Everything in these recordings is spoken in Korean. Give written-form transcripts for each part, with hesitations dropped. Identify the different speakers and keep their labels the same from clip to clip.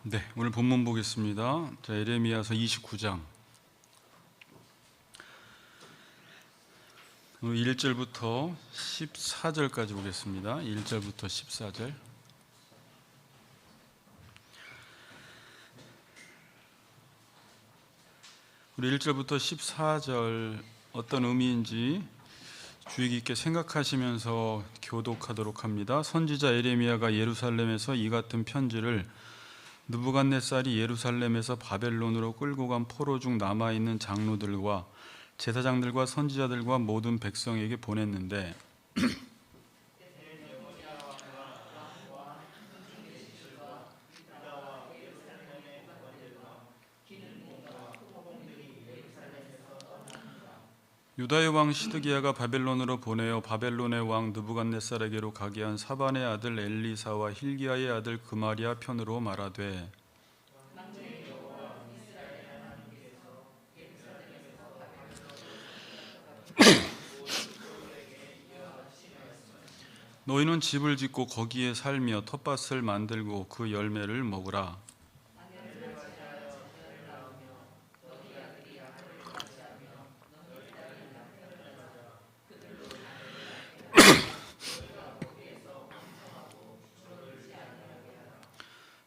Speaker 1: 네, 오늘 본문 보겠습니다. 자, 예레미야서 29장. 오늘 1절부터 14절까지 보겠습니다. 1절부터 14절. 우리 1절부터 14절 어떤 의미인지 주의 깊게 생각하시면서 교독하도록 합니다. 선지자 예레미야가 예루살렘에서 이 같은 편지를 느부갓네살이 예루살렘에서 바벨론으로 끌고 간 포로 중 남아있는 장로들과 제사장들과 선지자들과 모든 백성에게 보냈는데 유다의 왕 시드기야가 바벨론으로 보내어 바벨론의 왕 느부갓네살에게로 가게 한 사반의 아들 엘리사와 힐기야의 아들 그마리아 편으로 말하되 너희는 집을 짓고 거기에 살며 텃밭을 만들고 그 열매를 먹으라.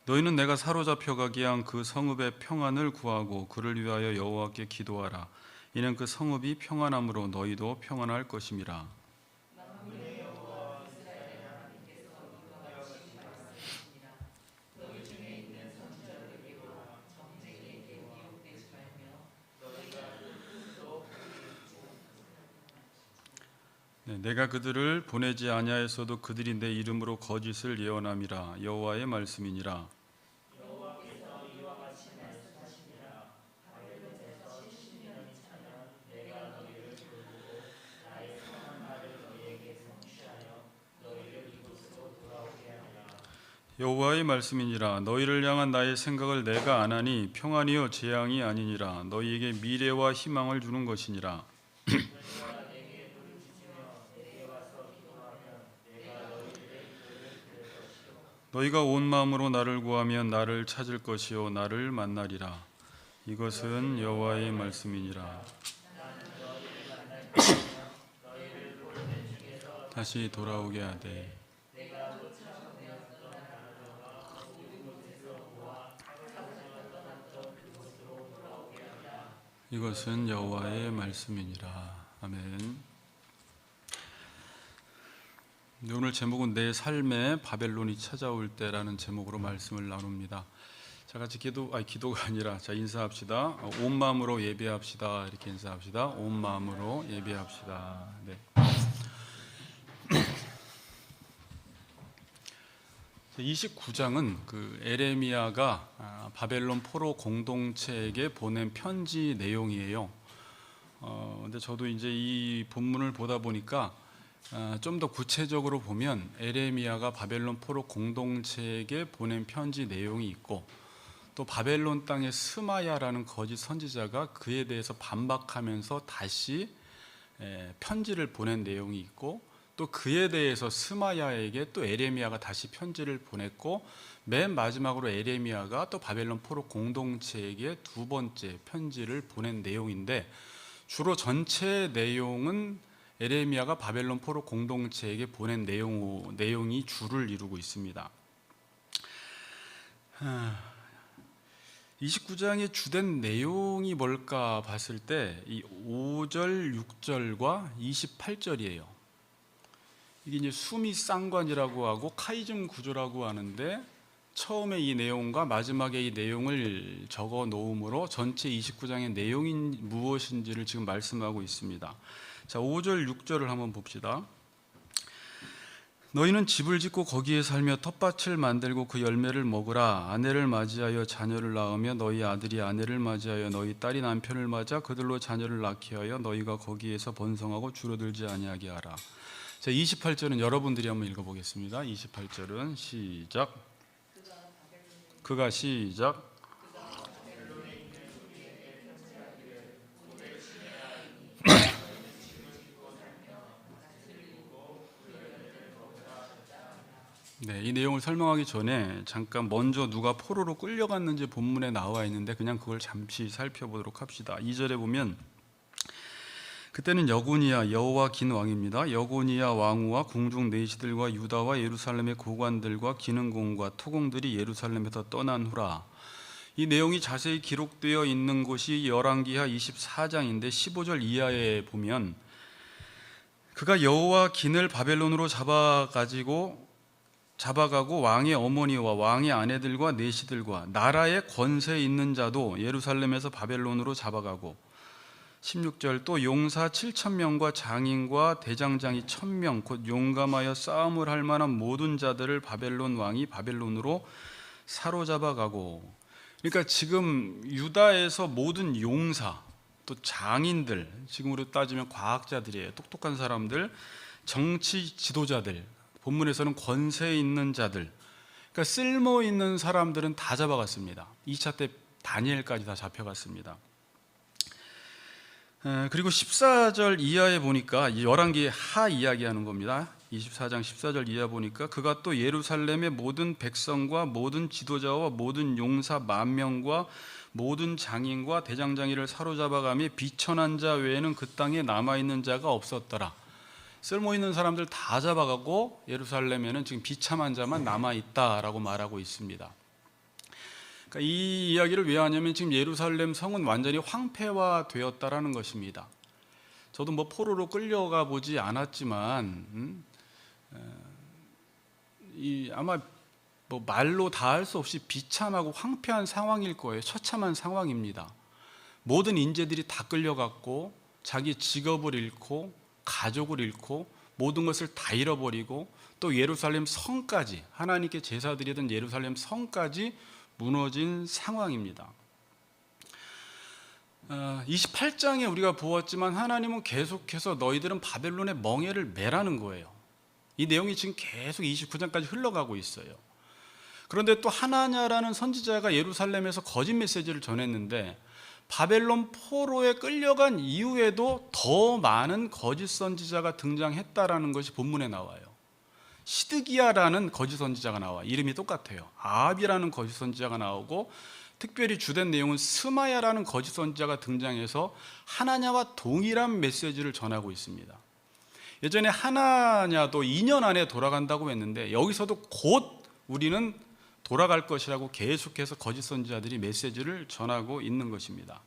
Speaker 1: 너희는 내가 사로잡혀 가게 한 그 성읍의 평안을 구하고 그를 위하여 여호와께 기도하라. 이는 그 성읍이 평안함으로 너희도 평안할 것임이라. 내가 그들을 보내지 아니하였어도 그들이 내 이름으로 거짓을 예언함이라. 여호와의 말씀이니라. 여호와의 말씀이니라. 너희를 향한 나의 생각을 내가 아나니 평안이요 재앙이 아니니라. 너희에게 미래와 희망을 주는 것이니라. 너희가 온 마음으로 나를 구하면 나를 찾을 것이요 나를 만나리라. 이것은 여호와의 말씀이니라. 다시 돌아오게 하되 이것은 여호와의 말씀이니라. 아멘. 오늘 제목은 내 삶에 바벨론이 찾아올 때라는 제목으로 말씀을 나눕니다. 자, 같이 기도가 아니라 자, 인사합시다. 온 마음으로 예배합시다. 이렇게 인사합시다. 온 마음으로 예배합시다. 네. 29장은 그 예레미야가 바벨론 포로 공동체에게 보낸 편지 내용이에요. 근데 저도 이제 이 본문을 보다 보니까 좀 더 구체적으로 보면 예레미야가 바벨론 포로 공동체에게 보낸 편지 내용이 있고 또 바벨론 땅의 스마야라는 거짓 선지자가 그에 대해서 반박하면서 다시 편지를 보낸 내용이 있고 또 그에 대해서 스마야에게 또 예레미야가 다시 편지를 보냈고 맨 마지막으로 예레미야가 또 바벨론 포로 공동체에게 두 번째 편지를 보낸 내용인데 주로 전체 내용은 예레미야가 바벨론 포로 공동체에게 보낸 내용이 주를 이루고 있습니다. 29장의 주된 내용이 뭘까 봤을 때 이 5절, 6절과 28절이에요. 이게 이제 수미 쌍관이라고 하고 카이즘 구조라고 하는데 처음에 이 내용과 마지막에 이 내용을 적어 놓음으로 전체 29장의 내용이 무엇인지를 지금 말씀하고 있습니다. 자, 5절, 6절을 한번 봅시다. 너희는 집을 짓고 거기에 살며 텃밭을 만들고 그 열매를 먹으라. 아내를 맞이하여 자녀를 낳으며 너희 아들이 아내를 맞이하여 너희 딸이 남편을 맞아 그들로 자녀를 낳게 하여 너희가 거기에서 번성하고 줄어들지 아니하게 하라. 자, 28절은 여러분들이 한번 읽어보겠습니다. 28절은 시작. 그가 시작. 네, 이 내용을 설명하기 전에 잠깐 먼저 누가 포로로 끌려갔는지 본문에 나와 있는데 그냥 그걸 잠시 살펴보도록 합시다. 2절에 보면 그때는 여고니아 여호와긴 왕입니다. 여고니아 왕후와 궁중 내시들과 유다와 예루살렘의 고관들과 기능공과 토공들이 예루살렘에서 떠난 후라. 이 내용이 자세히 기록되어 있는 곳이 열왕기하 24장인데 15절 이하에 보면 그가 여호와 긴을 바벨론으로 잡아가고 왕의 어머니와 왕의 아내들과 내시들과 나라의 권세 있는 자도 예루살렘에서 바벨론으로 잡아가고 16절 또 용사 7,000명과 장인과 대장장이 1,000명 곧 용감하여 싸움을 할 만한 모든 자들을 바벨론 왕이 바벨론으로 사로잡아가고. 그러니까 지금 유다에서 모든 용사 또 장인들, 지금으로 따지면 과학자들이에요. 똑똑한 사람들, 정치 지도자들, 본문에서는 권세 있는 자들, 그러니까 쓸모 있는 사람들은 다 잡아갔습니다. 2차 때 다니엘까지 다 잡혀갔습니다. 그리고 14절 이하에 보니까 열왕기 하 이야기하는 겁니다. 24장 14절 이하 보니까 그가 또 예루살렘의 모든 백성과 모든 지도자와 모든 용사 10,000명과 모든 장인과 대장장이를 사로잡아가며 비천한 자 외에는 그 땅에 남아있는 자가 없었더라. 쓸모있는 사람들 다 잡아가고 예루살렘에는 지금 비참한 자만 남아있다라고 말하고 있습니다. 그러니까 이 이야기를 왜 하냐면 지금 예루살렘 성은 완전히 황폐화되었다라는 것입니다. 저도 뭐 포로로 끌려가 보지 않았지만 아마 뭐 말로 다 할 수 없이 비참하고 황폐한 상황일 거예요. 처참한 상황입니다. 모든 인재들이 다 끌려갔고 자기 직업을 잃고 가족을 잃고 모든 것을 다 잃어버리고 또 예루살렘 성까지, 하나님께 제사드리던 예루살렘 성까지 무너진 상황입니다. 28장에 우리가 보았지만 하나님은 계속해서 너희들은 바벨론의 멍에를 매라는 거예요. 이 내용이 지금 계속 29장까지 흘러가고 있어요. 그런데 또 하나냐라는 선지자가 예루살렘에서 거짓 메시지를 전했는데 바벨론 포로에 끌려간 이후에도 더 많은 거짓 선지자가 등장했다라는 것이 본문에 나와요. 시드기야라는 거짓 선지자가 나와. 이름이 똑같아요. 아합이라는 거짓 선지자가 나오고 특별히 주된 내용은 스마야라는 거짓 선지자가 등장해서 하나냐와 동일한 메시지를 전하고 있습니다. 예전에 하나냐도 2년 안에 돌아간다고 했는데 여기서도 곧 우리는 돌아갈 것이라고 계속해서 거짓 선지자들이 메시지를 전하고 있는 것입니다.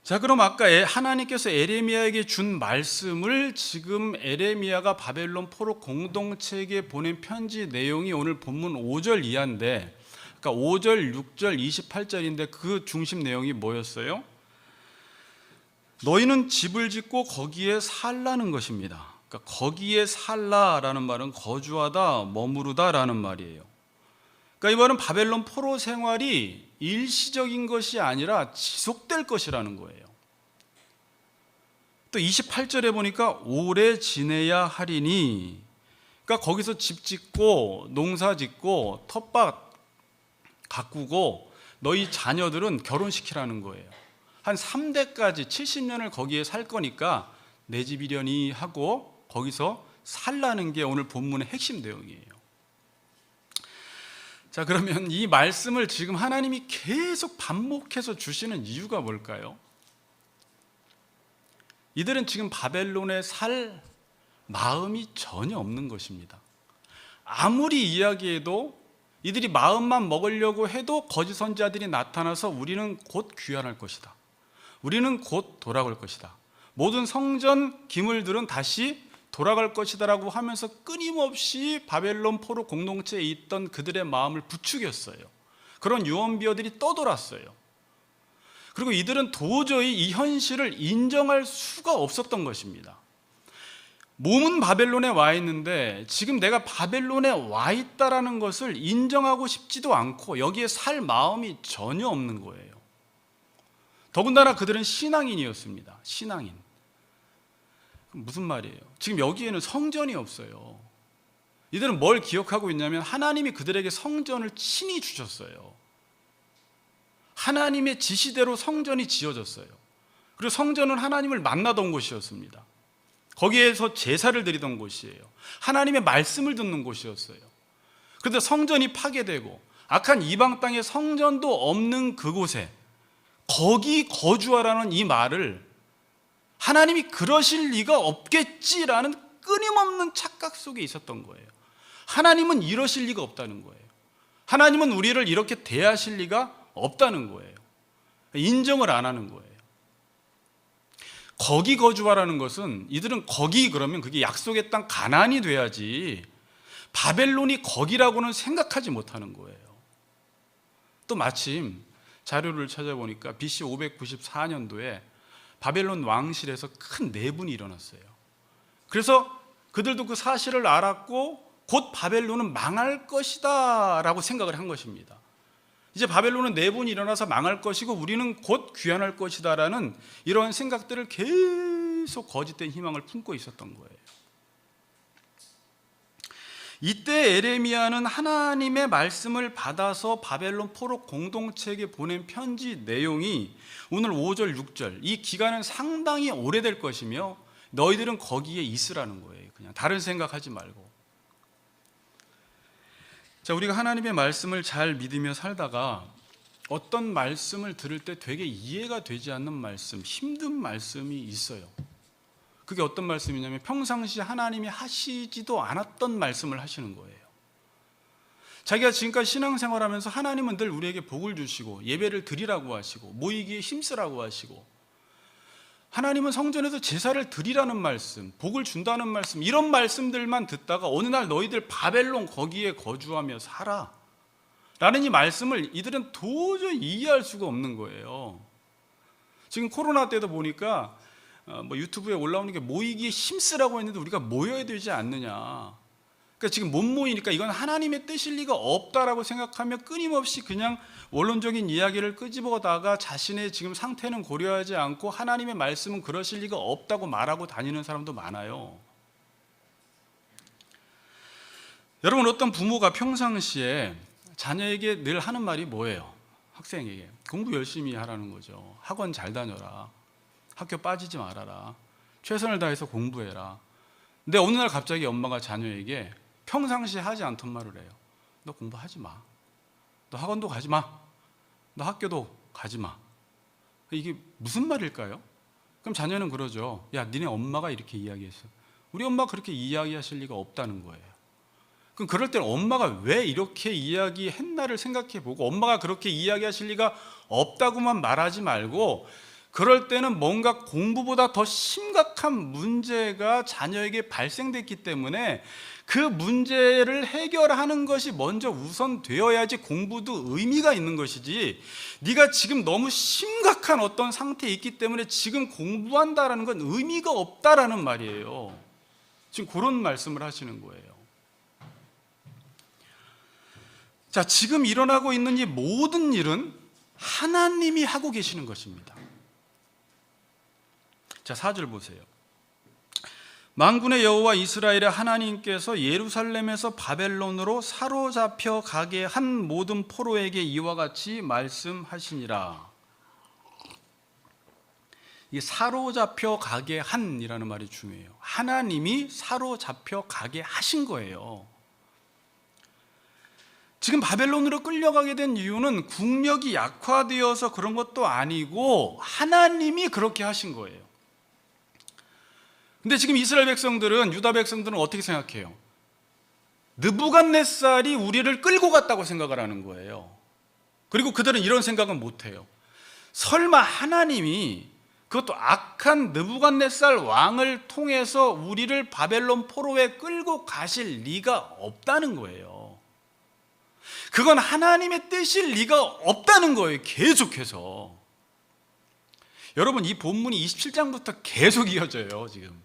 Speaker 1: 자, 그럼 아까 하나님께서 에레미야에게 준 말씀을 지금 에레미야가 바벨론 포로 공동체에게 보낸 편지 내용이 오늘 본문 5절 이하인데, 그러니까 5절, 6절, 28절인데 그 중심 내용이 뭐였어요? 너희는 집을 짓고 거기에 살라는 것입니다. 그러니까 거기에 살라라는 말은 거주하다, 머무르다라는 말이에요. 그러니까 이 말은 바벨론 포로 생활이 일시적인 것이 아니라 지속될 것이라는 거예요. 또 28절에 보니까 오래 지내야 하리니, 그러니까 거기서 집 짓고 농사 짓고 텃밭 가꾸고 너희 자녀들은 결혼시키라는 거예요. 한 3대까지 70년을 거기에 살 거니까 내 집이려니 하고 거기서 살라는 게 오늘 본문의 핵심 내용이에요. 자, 그러면 이 말씀을 지금 하나님이 계속 반복해서 주시는 이유가 뭘까요? 이들은 지금 바벨론에 살 마음이 전혀 없는 것입니다. 아무리 이야기해도 이들이 마음만 먹으려고 해도 거짓 선지자들이 나타나서 우리는 곧 귀환할 것이다. 우리는 곧 돌아올 것이다. 모든 성전 기물들은 다시 돌아갈 것이다라고 하면서 끊임없이 바벨론 포로 공동체에 있던 그들의 마음을 부추겼어요. 그런 유언비어들이 떠돌았어요. 그리고 이들은 도저히 이 현실을 인정할 수가 없었던 것입니다. 몸은 바벨론에 와 있는데 지금 내가 바벨론에 와 있다라는 것을 인정하고 싶지도 않고 여기에 살 마음이 전혀 없는 거예요. 더군다나 그들은 신앙인이었습니다. 신앙인. 무슨 말이에요? 지금 여기에는 성전이 없어요. 이들은 뭘 기억하고 있냐면 하나님이 그들에게 성전을 친히 주셨어요. 하나님의 지시대로 성전이 지어졌어요. 그리고 성전은 하나님을 만나던 곳이었습니다. 거기에서 제사를 드리던 곳이에요. 하나님의 말씀을 듣는 곳이었어요. 그런데 성전이 파괴되고 악한 이방 땅에 성전도 없는 그곳에 거기 거주하라는 이 말을 하나님이 그러실 리가 없겠지라는 끊임없는 착각 속에 있었던 거예요. 하나님은 이러실 리가 없다는 거예요. 하나님은 우리를 이렇게 대하실 리가 없다는 거예요. 인정을 안 하는 거예요. 거기 거주하라는 것은 이들은 거기 그러면 그게 약속의 땅 가나안이 돼야지 바벨론이 거기라고는 생각하지 못하는 거예요. 또 마침 자료를 찾아보니까 BC 594년도에 바벨론 왕실에서 큰 내분이 일어났어요. 그래서 그들도 그 사실을 알았고 곧 바벨론은 망할 것이다 라고 생각을 한 것입니다. 이제 바벨론은 내분이 일어나서 망할 것이고 우리는 곧 귀환할 것이다 라는 이러한 생각들을 계속 거짓된 희망을 품고 있었던 거예요. 이때 에레미야는 하나님의 말씀을 받아서 바벨론 포로 공동체에게 보낸 편지 내용이 오늘 5절, 6절 이 기간은 상당히 오래될 것이며 너희들은 거기에 있으라는 거예요. 그냥 다른 생각하지 말고. 자, 우리가 하나님의 말씀을 잘 믿으며 살다가 어떤 말씀을 들을 때 되게 이해가 되지 않는 말씀, 힘든 말씀이 있어요. 그게 어떤 말씀이냐면 평상시 하나님이 하시지도 않았던 말씀을 하시는 거예요. 자기가 지금까지 신앙생활하면서 하나님은 늘 우리에게 복을 주시고 예배를 드리라고 하시고 모이기에 힘쓰라고 하시고 하나님은 성전에서 제사를 드리라는 말씀, 복을 준다는 말씀, 이런 말씀들만 듣다가 어느 날 너희들 바벨론 거기에 거주하며 살아 라는 이 말씀을 이들은 도저히 이해할 수가 없는 거예요. 지금 코로나 때도 보니까 유튜브에 올라오는 게 모이기에 힘쓰라고 했는데 우리가 모여야 되지 않느냐. 그러니까 지금 못 모이니까 이건 하나님의 뜻일 리가 없다라고 생각하며 끊임없이 그냥 원론적인 이야기를 끄집어다가 자신의 지금 상태는 고려하지 않고 하나님의 말씀은 그러실 리가 없다고 말하고 다니는 사람도 많아요. 여러분, 어떤 부모가 평상시에 자녀에게 늘 하는 말이 뭐예요? 학생에게 공부 열심히 하라는 거죠. 학원 잘 다녀라. 학교 빠지지 말아라. 최선을 다해서 공부해라. 근데 어느 날 갑자기 엄마가 자녀에게 평상시에 하지 않던 말을 해요. 너 공부하지 마. 너 학원도 가지 마. 너 학교도 가지 마. 이게 무슨 말일까요? 그럼 자녀는 그러죠. 야, 니네 엄마가 이렇게 이야기했어. 우리 엄마가 그렇게 이야기하실 리가 없다는 거예요. 그럼 그럴 때는 엄마가 왜 이렇게 이야기했나를 생각해보고 엄마가 그렇게 이야기하실 리가 없다고만 말하지 말고 그럴 때는 뭔가 공부보다 더 심각한 문제가 자녀에게 발생됐기 때문에 그 문제를 해결하는 것이 먼저 우선되어야지 공부도 의미가 있는 것이지 네가 지금 너무 심각한 어떤 상태에 있기 때문에 지금 공부한다라는 건 의미가 없다라는 말이에요. 지금 그런 말씀을 하시는 거예요. 자, 지금 일어나고 있는 이 모든 일은 하나님이 하고 계시는 것입니다. 자, 4절 보세요. 만군의 여호와 이스라엘의 하나님께서 예루살렘에서 바벨론으로 사로잡혀 가게 한 모든 포로에게 이와 같이 말씀하시니라. 이 사로잡혀 가게 한이라는 말이 중요해요. 하나님이 사로잡혀 가게 하신 거예요. 지금 바벨론으로 끌려가게 된 이유는 국력이 약화되어서 그런 것도 아니고 하나님이 그렇게 하신 거예요. 근데 지금 이스라엘 백성들은, 유다 백성들은 어떻게 생각해요? 느부갓네살이 우리를 끌고 갔다고 생각을 하는 거예요. 그리고 그들은 이런 생각은 못해요. 설마 하나님이 그것도 악한 느부갓네살 왕을 통해서 우리를 바벨론 포로에 끌고 가실 리가 없다는 거예요. 그건 하나님의 뜻일 리가 없다는 거예요. 계속해서. 여러분, 이 본문이 27장부터 계속 이어져요. 지금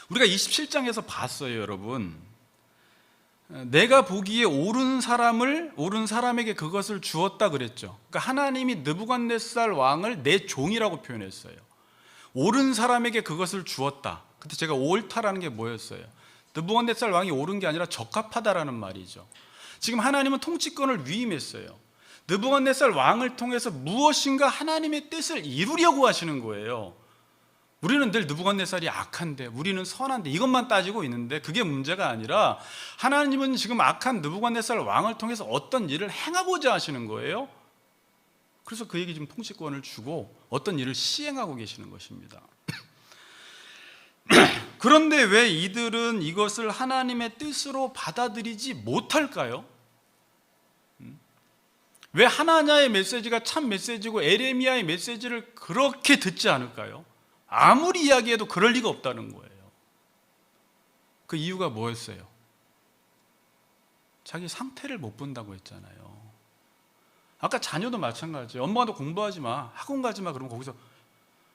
Speaker 1: 우리가 27장에서 봤어요. 여러분, 내가 보기에 옳은 사람에게 그것을 주었다 그랬죠. 그러니까 하나님이 느부갓네살 왕을 내 종이라고 표현했어요. 옳은 사람에게 그것을 주었다. 그때 제가 옳다라는 게 뭐였어요? 느부갓네살 왕이 옳은 게 아니라 적합하다라는 말이죠. 지금 하나님은 통치권을 위임했어요. 느부갓네살 왕을 통해서 무엇인가 하나님의 뜻을 이루려고 하시는 거예요. 우리는 늘 느부갓네살이 악한데 우리는 선한데 이것만 따지고 있는데 그게 문제가 아니라 하나님은 지금 악한 느부갓네살 왕을 통해서 어떤 일을 행하고자 하시는 거예요. 그래서 그에게 지금 통치권을 주고 어떤 일을 시행하고 계시는 것입니다. 그런데 왜 이들은 이것을 하나님의 뜻으로 받아들이지 못할까요? 왜 하나냐의 메시지가 참 메시지고 에레미야의 메시지를 그렇게 듣지 않을까요? 아무리 이야기해도 그럴 리가 없다는 거예요. 그 이유가 뭐였어요? 자기 상태를 못 본다고 했잖아요. 아까 자녀도 마찬가지예요. 엄마도 공부하지 마, 학원 가지 마 그러면 거기서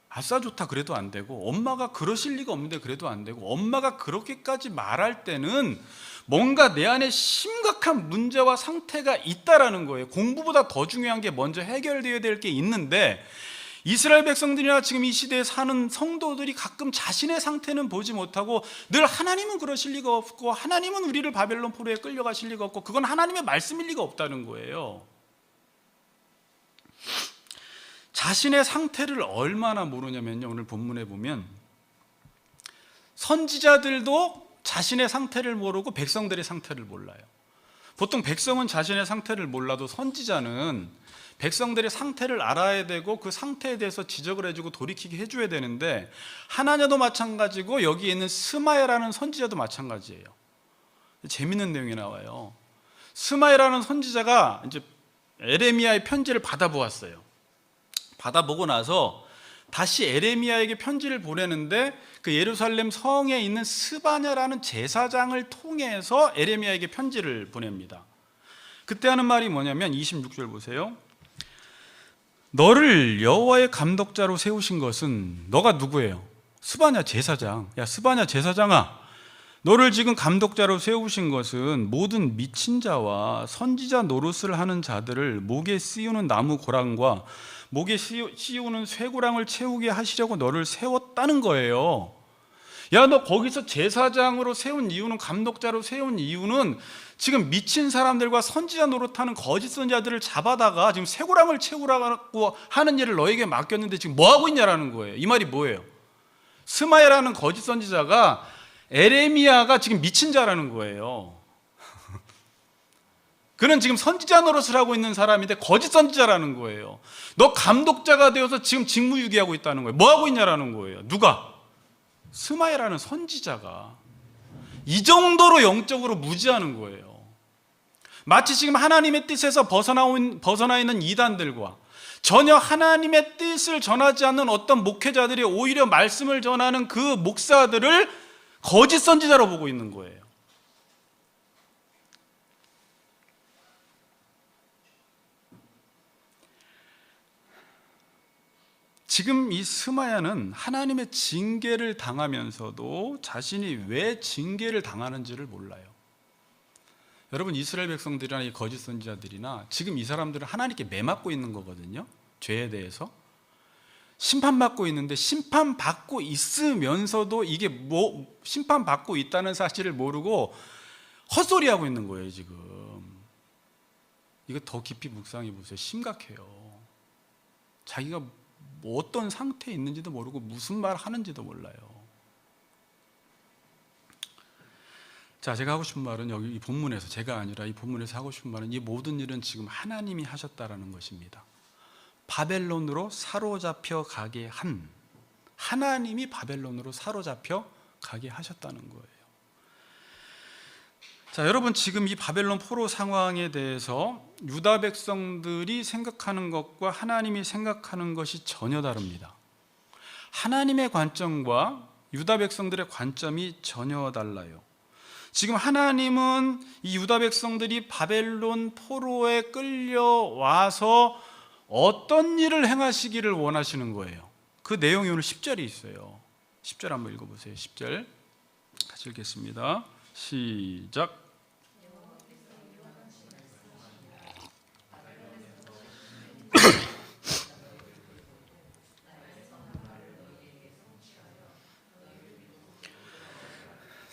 Speaker 1: 아싸 좋다 그래도 안 되고, 엄마가 그러실 리가 없는데 그래도 안 되고, 엄마가 그렇게까지 말할 때는 뭔가 내 안에 심각한 문제와 상태가 있다라는 거예요. 공부보다 더 중요한 게 먼저 해결되어야 될 게 있는데, 이스라엘 백성들이나 지금 이 시대에 사는 성도들이 가끔 자신의 상태는 보지 못하고 늘 하나님은 그러실 리가 없고, 하나님은 우리를 바벨론 포로에 끌려가실 리가 없고, 그건 하나님의 말씀일 리가 없다는 거예요. 자신의 상태를 얼마나 모르냐면요, 오늘 본문에 보면 선지자들도 자신의 상태를 모르고 백성들의 상태를 몰라요. 보통 백성은 자신의 상태를 몰라도 선지자는 백성들의 상태를 알아야 되고 그 상태에 대해서 지적을 해주고 돌이키게 해줘야 되는데, 하나냐도 마찬가지고 여기에 있는 스마야라는 선지자도 마찬가지예요. 재밌는 내용이 나와요. 스마야라는 선지자가 이제 에레미야의 편지를 받아보았어요. 받아보고 나서 다시 에레미야에게 편지를 보내는데, 그 예루살렘 성에 있는 스바냐라는 제사장을 통해서 에레미야에게 편지를 보냅니다. 그때 하는 말이 뭐냐면 26절 보세요. 너를 여호와의 감독자로 세우신 것은, 너가 누구예요? 스바냐 제사장. 야, 스바냐 제사장아, 너를 지금 감독자로 세우신 것은 모든 미친 자와 선지자 노릇을 하는 자들을 목에 씌우는 나무 고랑과 목에 씌우는 쇠고랑을 채우게 하시려고 너를 세웠다는 거예요. 야, 너 거기서 제사장으로 세운 이유는, 감독자로 세운 이유는 지금 미친 사람들과 선지자 노릇하는 거짓 선지자들을 잡아다가 지금 쇠고랑을 채우라고 하는 일을 너에게 맡겼는데 지금 뭐 하고 있냐라는 거예요. 이 말이 뭐예요? 스마야라는 거짓 선지자가 에레미야가 지금 미친 자라는 거예요. 그는 지금 선지자 노릇을 하고 있는 사람인데 거짓 선지자라는 거예요. 너 감독자가 되어서 지금 직무유기하고 있다는 거예요. 뭐 하고 있냐라는 거예요. 누가? 스마야라는 선지자가 이 정도로 영적으로 무지하는 거예요. 마치 지금 하나님의 뜻에서 벗어나 있는 이단들과 전혀 하나님의 뜻을 전하지 않는 어떤 목회자들이 오히려 말씀을 전하는 그 목사들을 거짓 선지자로 보고 있는 거예요. 지금 이 스마야는 하나님의 징계를 당하면서도 자신이 왜 징계를 당하는지를 몰라요. 여러분, 이스라엘 백성들이나 이 거짓 선지자들이나 지금 이 사람들은 하나님께 매맞고 있는 거거든요. 죄에 대해서 심판받고 있는데, 심판받고 있으면서도 이게 뭐 심판받고 있다는 사실을 모르고 헛소리하고 있는 거예요. 지금 이거 더 깊이 묵상해 보세요. 심각해요. 자기가 뭐 어떤 상태에 있는지도 모르고 무슨 말 하는지도 몰라요. 자, 제가 하고 싶은 말은 여기 이 본문에서, 제가 아니라 이 본문에서 하고 싶은 말은, 이 모든 일은 지금 하나님이 하셨다라는 것입니다. 바벨론으로 사로잡혀 가게 한, 하나님이 바벨론으로 사로잡혀 가게 하셨다는 거예요. 자, 여러분, 지금 이 바벨론 포로 상황에 대해서 유다 백성들이 생각하는 것과 하나님이 생각하는 것이 전혀 다릅니다. 하나님의 관점과 유다 백성들의 관점이 전혀 달라요. 지금 하나님은 이 유다 백성들이 바벨론 포로에 끌려와서 어떤 일을 행하시기를 원하시는 거예요. 그 내용이 오늘 10절에 있어요. 10절 한번 읽어보세요. 10절 같이 읽겠습니다. 시작.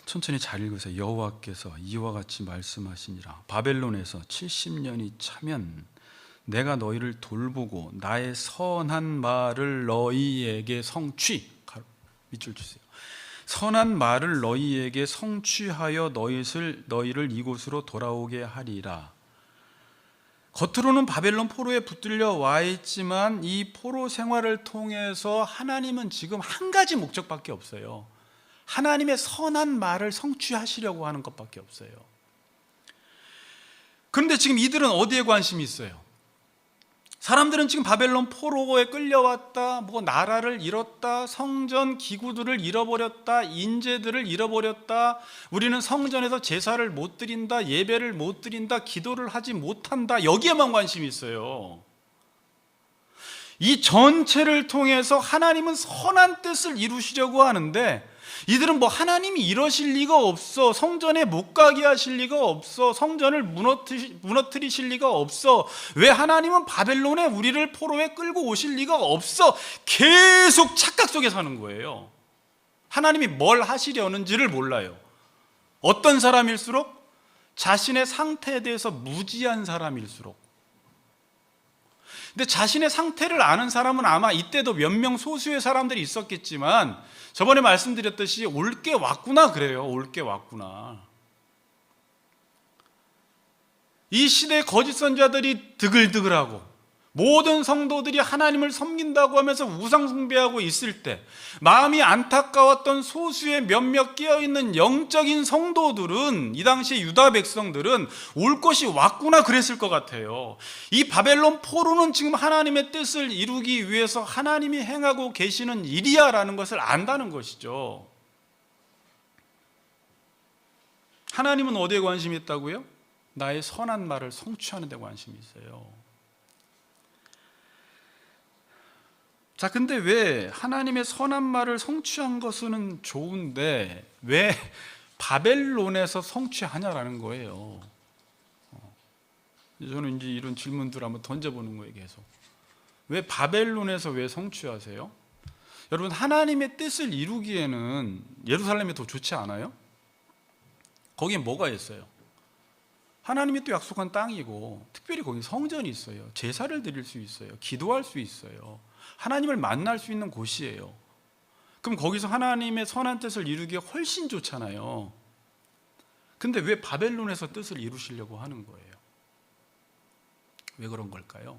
Speaker 1: 천천히 잘 읽으세요. 여호와께서 이와 같이 말씀하시니라. 바벨론에서 70년이 차면 내가 너희를 돌보고 나의 선한 말을 너희에게 성취, 밑줄 주세요. 선한 말을 너희에게 성취하여 너희를 이곳으로 돌아오게 하리라. 겉으로는 바벨론 포로에 붙들려 와 있지만 이 포로 생활을 통해서 하나님은 지금 한 가지 목적밖에 없어요. 하나님의 선한 말을 성취하시려고 하는 것밖에 없어요. 그런데 지금 이들은 어디에 관심이 있어요? 사람들은 지금 바벨론 포로에 끌려왔다, 나라를 잃었다, 성전 기구들을 잃어버렸다, 인재들을 잃어버렸다, 우리는 성전에서 제사를 못 드린다, 예배를 못 드린다, 기도를 하지 못한다, 여기에만 관심이 있어요. 이 전체를 통해서 하나님은 선한 뜻을 이루시려고 하는데 이들은 하나님이 이러실 리가 없어, 성전에 못 가게 하실 리가 없어, 성전을 무너뜨리실 리가 없어, 왜 하나님은 바벨론에 우리를 포로에 끌고 오실 리가 없어, 계속 착각 속에 사는 거예요. 하나님이 뭘 하시려는지를 몰라요. 어떤 사람일수록 자신의 상태에 대해서 무지한 사람일수록. 근데 자신의 상태를 아는 사람은 아마 이때도 몇 명 소수의 사람들이 있었겠지만 저번에 말씀드렸듯이 올 게 왔구나 그래요. 올 게 왔구나. 이 시대의 거짓 선지자들이 드글드글하고 모든 성도들이 하나님을 섬긴다고 하면서 우상 숭배하고 있을 때 마음이 안타까웠던 소수의 몇몇 깨어있는 영적인 성도들은, 이 당시 유다 백성들은 올 것이 왔구나 그랬을 것 같아요. 이 바벨론 포로는 지금 하나님의 뜻을 이루기 위해서 하나님이 행하고 계시는 일이야 라는 것을 안다는 것이죠. 하나님은 어디에 관심이 있다고요? 나의 선한 말을 성취하는 데 관심이 있어요. 자, 근데 왜 하나님의 선한 말을 성취한 것은 좋은데 왜 바벨론에서 성취하냐라는 거예요. 저는 이제 이런 질문들을 한번 던져보는 거예요. 계속 왜 바벨론에서 왜 성취하세요? 여러분, 하나님의 뜻을 이루기에는 예루살렘이 더 좋지 않아요? 거기에 뭐가 있어요? 하나님이 또 약속한 땅이고 특별히 거기 성전이 있어요. 제사를 드릴 수 있어요. 기도할 수 있어요. 하나님을 만날 수 있는 곳이에요. 그럼 거기서 하나님의 선한 뜻을 이루기가 훨씬 좋잖아요. 근데 왜 바벨론에서 뜻을 이루시려고 하는 거예요? 왜 그런 걸까요?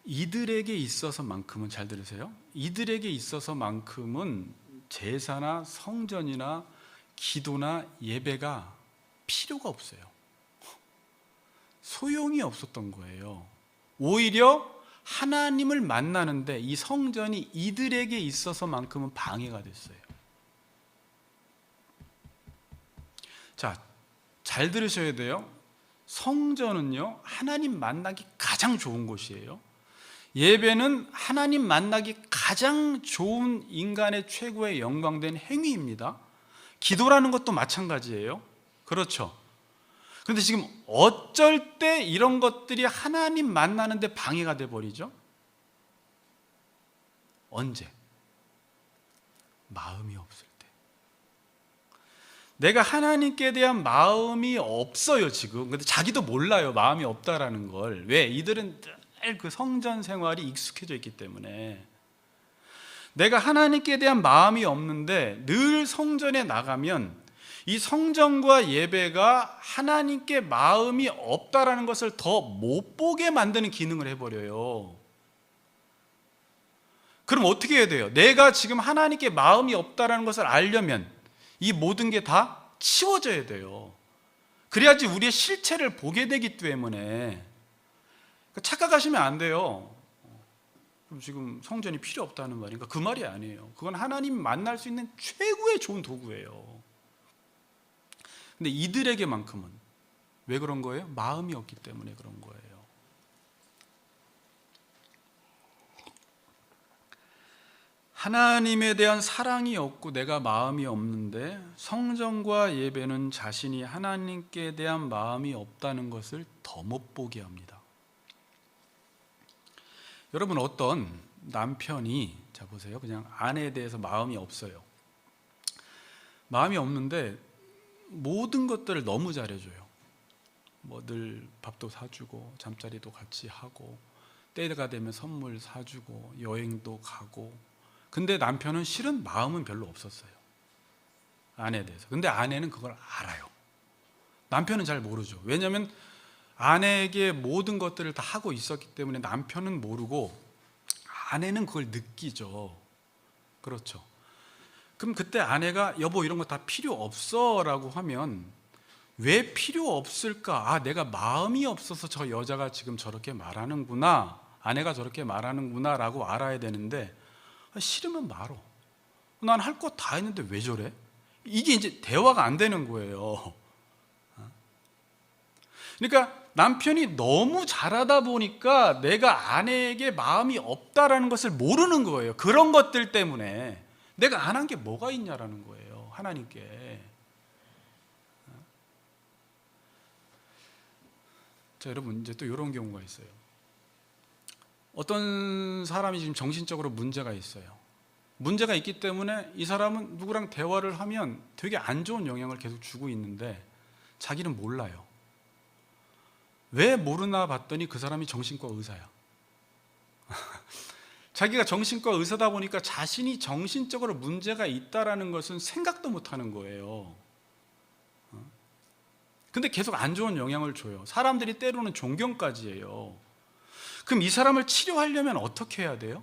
Speaker 1: 이들에게 있어서만큼은, 잘 들으세요, 이들에게 있어서만큼은 제사나 성전이나 기도나 예배가 필요가 없어요. 소용이 없었던 거예요. 오히려 하나님을 만나는데 이 성전이 이들에게 있어서만큼은 방해가 됐어요. 자, 잘 들으셔야 돼요. 성전은요, 하나님 만나기 가장 좋은 곳이에요. 예배는 하나님 만나기 가장 좋은 인간의 최고의 영광된 행위입니다. 기도라는 것도 마찬가지예요. 그렇죠? 그런데 지금 어쩔 때 이런 것들이 하나님 만나는데 방해가 돼버리죠? 언제? 마음이 없을 때. 내가 하나님께 대한 마음이 없어요 지금. 근데 자기도 몰라요, 마음이 없다라는 걸. 왜? 이들은 늘 그 성전 생활이 익숙해져 있기 때문에. 내가 하나님께 대한 마음이 없는데 늘 성전에 나가면 이 성전과 예배가 하나님께 마음이 없다라는 것을 더 못 보게 만드는 기능을 해버려요. 그럼 어떻게 해야 돼요? 내가 지금 하나님께 마음이 없다라는 것을 알려면 이 모든 게 다 치워져야 돼요. 그래야지 우리의 실체를 보게 되기 때문에. 착각하시면 안 돼요. 그럼 지금 성전이 필요 없다는 말인가? 그 말이 아니에요. 그건 하나님 만날 수 있는 최고의 좋은 도구예요. 근데 이들에게만큼은 왜 그런 거예요? 마음이 없기 때문에 그런 거예요. 하나님에 대한 사랑이 없고 내가 마음이 없는데 성전과 예배는 자신이 하나님께 대한 마음이 없다는 것을 더 못 보게 합니다. 여러분, 어떤 남편이, 자 보세요, 그냥 아내에 대해서 마음이 없어요. 마음이 없는데 모든 것들을 너무 잘해줘요. 늘 밥도 사주고 잠자리도 같이 하고 때가 되면 선물 사주고 여행도 가고 근데 남편은 실은 마음은 별로 없었어요, 아내에 대해서. 근데 아내는 그걸 알아요. 남편은 잘 모르죠. 왜냐하면 아내에게 모든 것들을 다 하고 있었기 때문에 남편은 모르고 아내는 그걸 느끼죠. 그렇죠. 그럼 그때 아내가 여보 이런 거 다 필요 없어 라고 하면 왜 필요 없을까? 아, 내가 마음이 없어서 저 여자가 지금 저렇게 말하는구나, 아내가 저렇게 말하는구나 라고 알아야 되는데, 싫으면 말어. 난 할 거 다 했는데 왜 저래? 이게 이제 대화가 안 되는 거예요. 그러니까 남편이 너무 잘하다 보니까 내가 아내에게 마음이 없다라는 것을 모르는 거예요. 그런 것들 때문에 내가 안 한 게 뭐가 있냐라는 거예요, 하나님께. 자, 여러분, 이제 또 이런 경우가 있어요. 어떤 사람이 지금 정신적으로 문제가 있어요. 문제가 있기 때문에 이 사람은 누구랑 대화를 하면 되게 안 좋은 영향을 계속 주고 있는데 자기는 몰라요. 왜 모르나 봤더니 그 사람이 정신과 의사야. 자기가 정신과 의사다 보니까 자신이 정신적으로 문제가 있다라는 것은 생각도 못하는 거예요. 근데 계속 안 좋은 영향을 줘요. 사람들이 때로는 존경까지 해요. 그럼 이 사람을 치료하려면 어떻게 해야 돼요?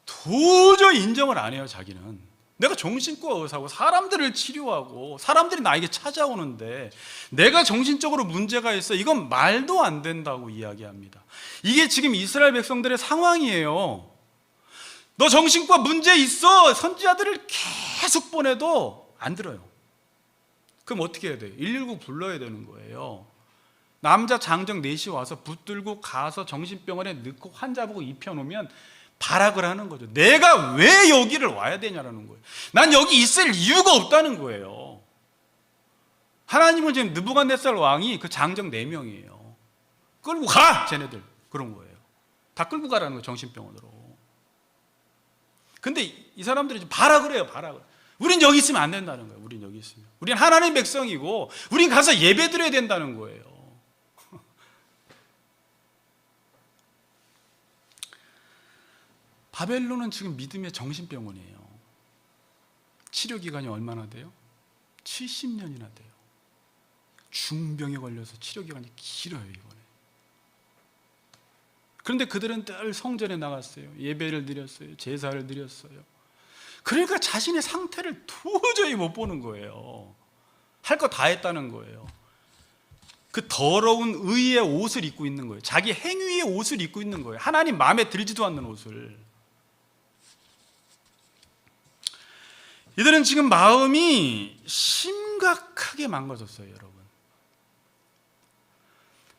Speaker 1: 도저히 인정을 안 해요. 자기는 내가 정신과 의사고 사람들을 치료하고 사람들이 나에게 찾아오는데 내가 정신적으로 문제가 있어, 이건 말도 안 된다고 이야기합니다. 이게 지금 이스라엘 백성들의 상황이에요. 너 정신과 문제 있어, 선지자들을 계속 보내도 안 들어요. 그럼 어떻게 해야 돼요? 119 불러야 되는 거예요. 남자 장정 4시 와서 붙들고 가서 정신병원에 넣고 환자 보고 입혀놓으면 발악을 하는 거죠. 내가 왜 여기를 와야 되냐라는 거예요. 난 여기 있을 이유가 없다는 거예요. 하나님은 지금 느부갓네살 왕이 그 장정 4명이에요. 끌고 가! 쟤네들. 그런 거예요. 다 끌고 가라는 거예요, 정신병원으로. 근데 이 사람들이 발악을 해요, 발악을. 우린 여기 있으면 안 된다는 거예요. 우린 여기 있으면. 우린 하나님 백성이고 우린 가서 예배 드려야 된다는 거예요. 바벨론은 지금 믿음의 정신병원이에요. 치료기간이 얼마나 돼요? 70년이나 돼요. 중병에 걸려서 치료기간이 길어요, 이번에. 그런데 그들은 늘 성전에 나갔어요. 예배를 드렸어요. 제사를 드렸어요. 그러니까 자신의 상태를 도저히 못 보는 거예요. 할 거 다 했다는 거예요. 그 더러운 의의 옷을 입고 있는 거예요. 자기 행위의 옷을 입고 있는 거예요. 하나님 마음에 들지도 않는 옷을. 이들은 지금 마음이 심각하게 망가졌어요, 여러분.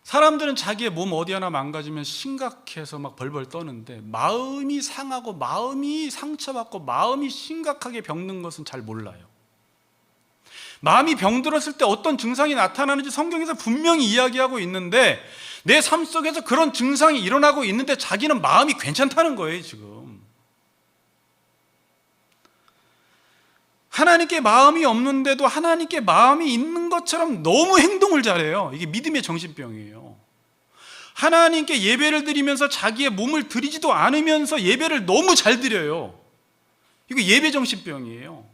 Speaker 1: 사람들은 자기의 몸 어디 하나 망가지면 심각해서 막 벌벌 떠는데 마음이 상하고 마음이 상처받고 마음이 심각하게 병든 것은 잘 몰라요. 마음이 병들었을 때 어떤 증상이 나타나는지 성경에서 분명히 이야기하고 있는데 내 삶 속에서 그런 증상이 일어나고 있는데 자기는 마음이 괜찮다는 거예요, 지금. 하나님께 마음이 없는데도 하나님께 마음이 있는 것처럼 너무 행동을 잘해요. 이게 믿음의 정신병이에요. 하나님께 예배를 드리면서 자기의 몸을 드리지도 않으면서 예배를 너무 잘 드려요. 이거 예배 정신병이에요.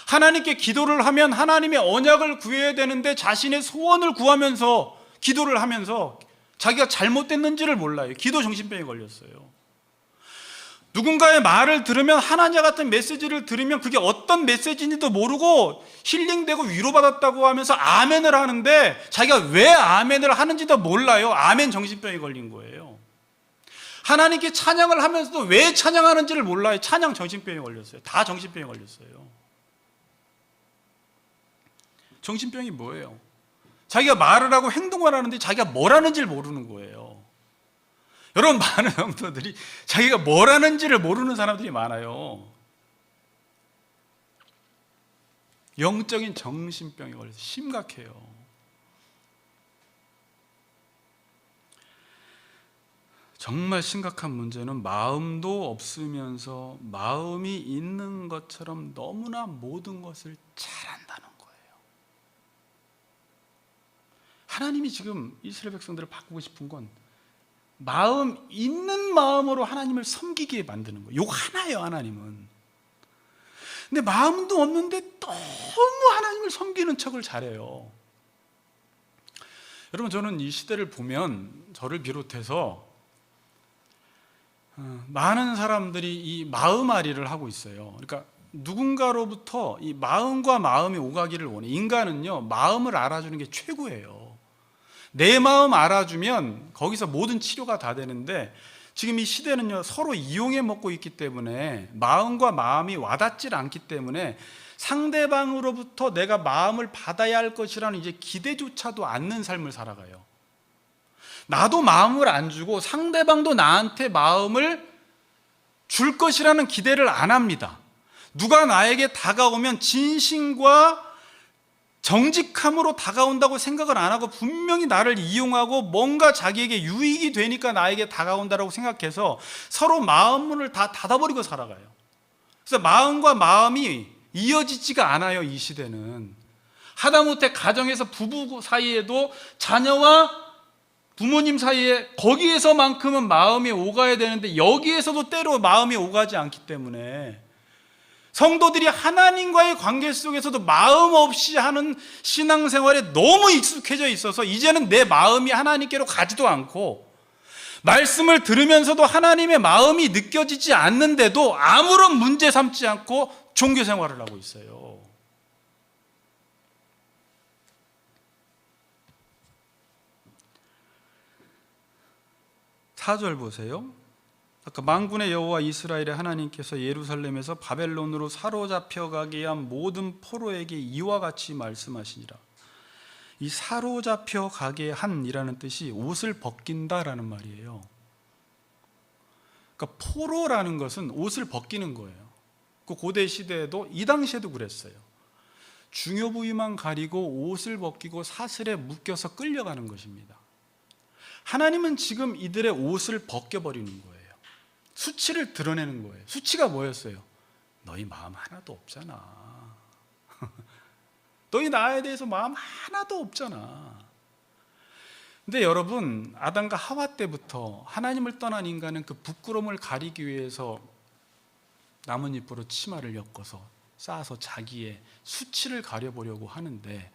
Speaker 1: 하나님께 기도를 하면 하나님의 언약을 구해야 되는데 자신의 소원을 구하면서 기도를 하면서 자기가 잘못됐는지를 몰라요. 기도 정신병에 걸렸어요. 누군가의 말을 들으면, 하나님 같은 메시지를 들으면 그게 어떤 메시지인지도 모르고 힐링되고 위로받았다고 하면서 아멘을 하는데 자기가 왜 아멘을 하는지도 몰라요. 아멘 정신병에 걸린 거예요. 하나님께 찬양을 하면서도 왜 찬양하는지를 몰라요. 찬양 정신병에 걸렸어요. 다 정신병에 걸렸어요. 정신병이 뭐예요? 자기가 말을 하고 행동을 하는데 자기가 뭘 하는지를 모르는 거예요. 여러분, 많은 성도들이 자기가 뭘 하는지를 모르는 사람들이 많아요. 영적인 정신병에 걸려서 심각해요. 정말 심각한 문제는 마음도 없으면서 마음이 있는 것처럼 너무나 모든 것을 잘한다는 거예요. 하나님이 지금 이스라엘 백성들을 바꾸고 싶은 건 마음 있는 마음으로 하나님을 섬기게 만드는 거예요. 요거 하나예요, 하나님은. 근데 마음도 없는데 너무 하나님을 섬기는 척을 잘해요. 여러분, 저는 이 시대를 보면 저를 비롯해서 많은 사람들이 이 마음앓이를 하고 있어요. 그러니까 누군가로부터 이 마음과 마음이 오가기를 원해. 인간은요, 마음을 알아주는 게 최고예요. 내 마음 알아주면 거기서 모든 치료가 다 되는데, 지금 이 시대는요, 서로 이용해 먹고 있기 때문에 마음과 마음이 와닿질 않기 때문에 상대방으로부터 내가 마음을 받아야 할 것이라는 이제 기대조차도 않는 삶을 살아가요. 나도 마음을 안 주고 상대방도 나한테 마음을 줄 것이라는 기대를 안 합니다. 누가 나에게 다가오면 진심과 정직함으로 다가온다고 생각을 안 하고 분명히 나를 이용하고 뭔가 자기에게 유익이 되니까 나에게 다가온다고 생각해서 서로 마음 문을 다 닫아버리고 살아가요. 그래서 마음과 마음이 이어지지가 않아요. 이 시대는 하다못해 가정에서 부부 사이에도 자녀와 부모님 사이에 거기에서만큼은 마음이 오가야 되는데 여기에서도 때로 마음이 오가지 않기 때문에 성도들이 하나님과의 관계 속에서도 마음 없이 하는 신앙생활에 너무 익숙해져 있어서 이제는 내 마음이 하나님께로 가지도 않고 말씀을 들으면서도 하나님의 마음이 느껴지지 않는데도 아무런 문제 삼지 않고 종교생활을 하고 있어요. 사절 보세요. 아까 만군의 여호와 이스라엘의 하나님께서 예루살렘에서 바벨론으로 사로잡혀 가게 한 모든 포로에게 이와 같이 말씀하시니라. 이 사로잡혀 가게 한이라는 뜻이 옷을 벗긴다라는 말이에요. 그러니까 포로라는 것은 옷을 벗기는 거예요. 그 고대 시대에도 이 당시에도 그랬어요. 중요 부위만 가리고 옷을 벗기고 사슬에 묶여서 끌려가는 것입니다. 하나님은 지금 이들의 옷을 벗겨버리는 거예요. 수치를 드러내는 거예요. 수치가 뭐였어요? 너희 마음 하나도 없잖아. 너희 나에 대해서 마음 하나도 없잖아. 근데 여러분, 아담과 하와 때부터 하나님을 떠난 인간은 그 부끄러움을 가리기 위해서 나뭇잎으로 치마를 엮어서 쌓아서 자기의 수치를 가려보려고 하는데,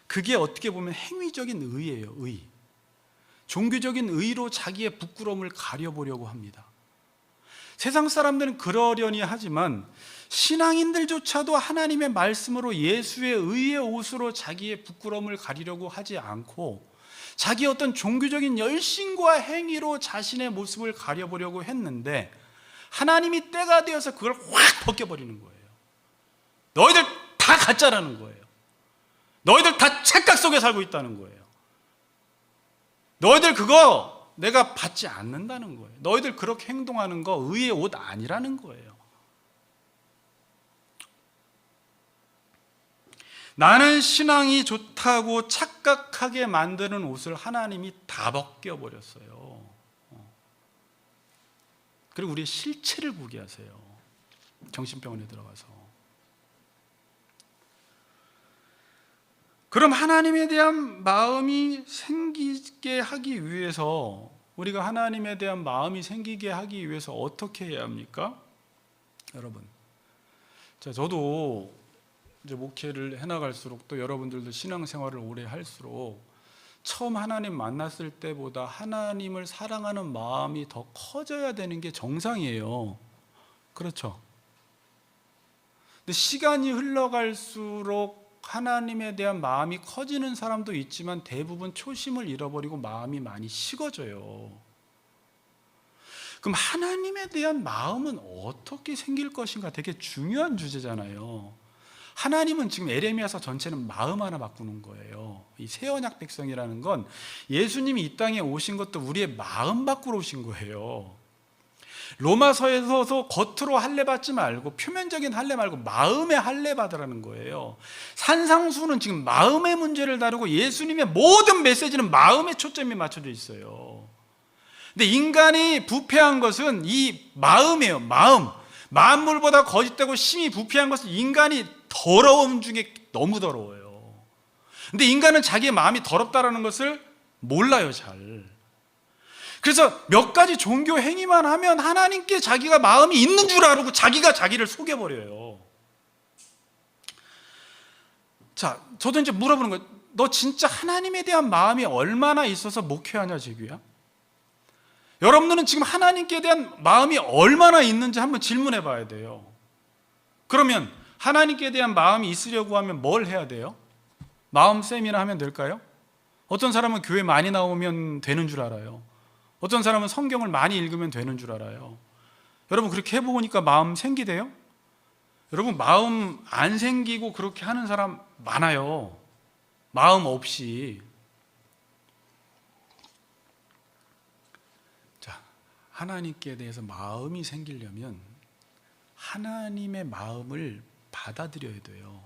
Speaker 1: 그게 어떻게 보면 행위적인 의예요. 의. 종교적인 의로 자기의 부끄러움을 가려보려고 합니다. 세상 사람들은 그러려니 하지만 신앙인들조차도 하나님의 말씀으로 예수의 의의 옷으로 자기의 부끄러움을 가리려고 하지 않고 자기 어떤 종교적인 열심과 행위로 자신의 모습을 가려보려고 했는데, 하나님이 때가 되어서 그걸 확 벗겨버리는 거예요. 너희들 다 가짜라는 거예요. 너희들 다 착각 속에 살고 있다는 거예요. 너희들 그거 내가 받지 않는다는 거예요. 너희들 그렇게 행동하는 거 의의 옷 아니라는 거예요. 나는 신앙이 좋다고 착각하게 만드는 옷을 하나님이 다 벗겨버렸어요. 그리고 우리의 실체를 보게 하세요. 정신병원에 들어가서. 그럼 하나님에 대한 마음이 생기게 하기 위해서, 우리가 하나님에 대한 마음이 생기게 하기 위해서 어떻게 해야 합니까? 여러분, 저도 이제 목회를 해나갈수록, 또 여러분들도 신앙생활을 오래 할수록 처음 하나님 만났을 때보다 하나님을 사랑하는 마음이 더 커져야 되는 게 정상이에요. 그렇죠? 근데 시간이 흘러갈수록 하나님에 대한 마음이 커지는 사람도 있지만 대부분 초심을 잃어버리고 마음이 많이 식어져요. 그럼 하나님에 대한 마음은 어떻게 생길 것인가 되게 중요한 주제잖아요. 하나님은 지금 에레미야서 전체는 마음 하나 바꾸는 거예요. 이 새 언약 백성이라는 건 예수님이 이 땅에 오신 것도 우리의 마음 바꾸러 오신 거예요. 로마서에서도 겉으로 할례 받지 말고, 표면적인 할례 말고 마음의 할례 받으라는 거예요. 산상수는 지금 마음의 문제를 다루고 예수님의 모든 메시지는 마음에 초점이 맞춰져 있어요. 근데 인간이 부패한 것은 이 마음이에요. 마음. 만물보다 거짓되고 심히 부패한 것은 인간이 더러움 중에 너무 더러워요. 근데 인간은 자기의 마음이 더럽다라는 것을 몰라요, 잘. 그래서 몇 가지 종교 행위만 하면 하나님께 자기가 마음이 있는 줄 알고 자기가 자기를 속여버려요. 자, 저도 이제 물어보는 거예요. 너 진짜 하나님에 대한 마음이 얼마나 있어서 목회하냐, 재규야? 여러분들은 지금 하나님께 대한 마음이 얼마나 있는지 한번 질문해 봐야 돼요. 그러면 하나님께 대한 마음이 있으려고 하면 뭘 해야 돼요? 마음 쌤이나 하면 될까요? 어떤 사람은 교회 많이 나오면 되는 줄 알아요. 어떤 사람은 성경을 많이 읽으면 되는 줄 알아요. 여러분 그렇게 해보니까 마음 생기대요? 여러분 마음 안 생기고 그렇게 하는 사람 많아요. 마음 없이. 자, 하나님께 대해서 마음이 생기려면 하나님의 마음을 받아들여야 돼요.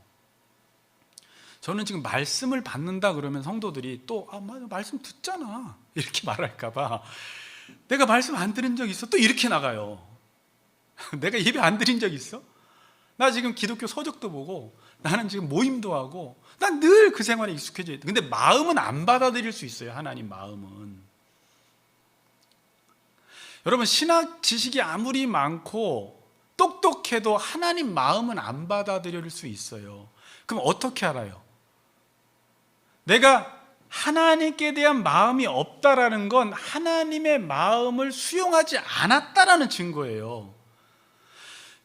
Speaker 1: 저는 지금 말씀을 받는다 그러면 성도들이 또 맞아, 말씀 듣잖아 이렇게 말할까 봐 내가 말씀 안 들은 적 있어? 또 이렇게 나가요. 내가 예배 안 드린 적 있어? 나 지금 기독교 서적도 보고 나는 지금 모임도 하고 난 늘 그 생활에 익숙해져 있다. 근데 마음은 안 받아들일 수 있어요. 하나님 마음은. 여러분 신학 지식이 아무리 많고 똑똑해도 하나님 마음은 안 받아들일 수 있어요. 그럼 어떻게 알아요? 내가 하나님께 대한 마음이 없다라는 건 하나님의 마음을 수용하지 않았다라는 증거예요.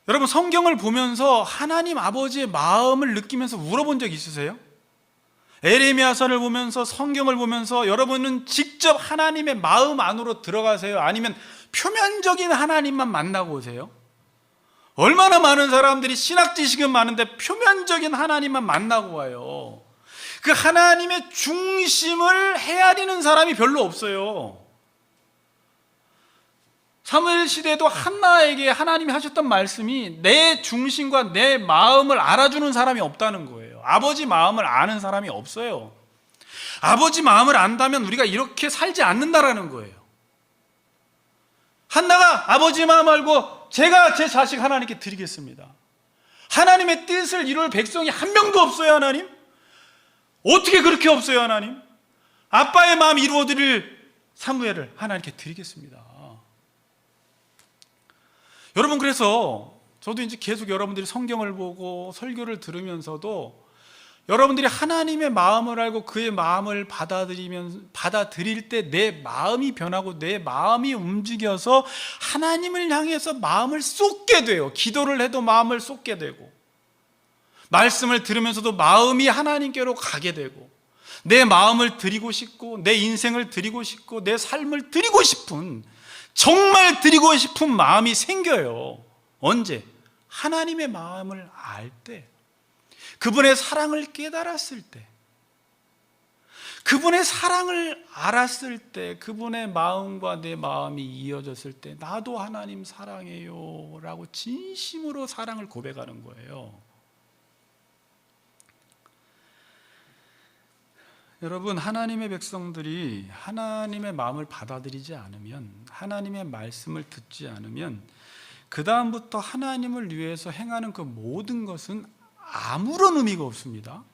Speaker 1: 여러분 성경을 보면서 하나님 아버지의 마음을 느끼면서 울어본 적 있으세요? 에레미야서를 보면서 성경을 보면서 여러분은 직접 하나님의 마음 안으로 들어가세요? 아니면 표면적인 하나님만 만나고 오세요? 얼마나 많은 사람들이 신학 지식은 많은데 표면적인 하나님만 만나고 와요. 그 하나님의 중심을 헤아리는 사람이 별로 없어요. 사무엘 시대에도 한나에게 하나님이 하셨던 말씀이 내 중심과 내 마음을 알아주는 사람이 없다는 거예요. 아버지 마음을 아는 사람이 없어요. 아버지 마음을 안다면 우리가 이렇게 살지 않는다라는 거예요. 한나가 아버지 마음 알고 제가 제 자식 하나님께 드리겠습니다. 하나님의 뜻을 이룰 백성이 한 명도 없어요. 하나님 어떻게 그렇게 없어요? 하나님 아빠의 마음 이루어드릴 사무엘을 하나님께 드리겠습니다. 여러분 그래서 저도 이제 계속 여러분들이 성경을 보고 설교를 들으면서도 여러분들이 하나님의 마음을 알고 그의 마음을 받아들일 때 내 마음이 변하고 내 마음이 움직여서 하나님을 향해서 마음을 쏟게 돼요. 기도를 해도 마음을 쏟게 되고 말씀을 들으면서도 마음이 하나님께로 가게 되고 내 마음을 드리고 싶고 내 인생을 드리고 싶고 내 삶을 드리고 싶은 정말 드리고 싶은 마음이 생겨요. 언제? 하나님의 마음을 알 때, 그분의 사랑을 깨달았을 때, 그분의 사랑을 알았을 때, 그분의 마음과 내 마음이 이어졌을 때 나도 하나님 사랑해요 라고 진심으로 사랑을 고백하는 거예요. 여러분 하나님의 백성들이 하나님의 마음을 받아들이지 않으면 하나님의 말씀을 듣지 않으면 그 다음부터 하나님을 위해서 행하는 그 모든 것은 아무런 의미가 없습니다.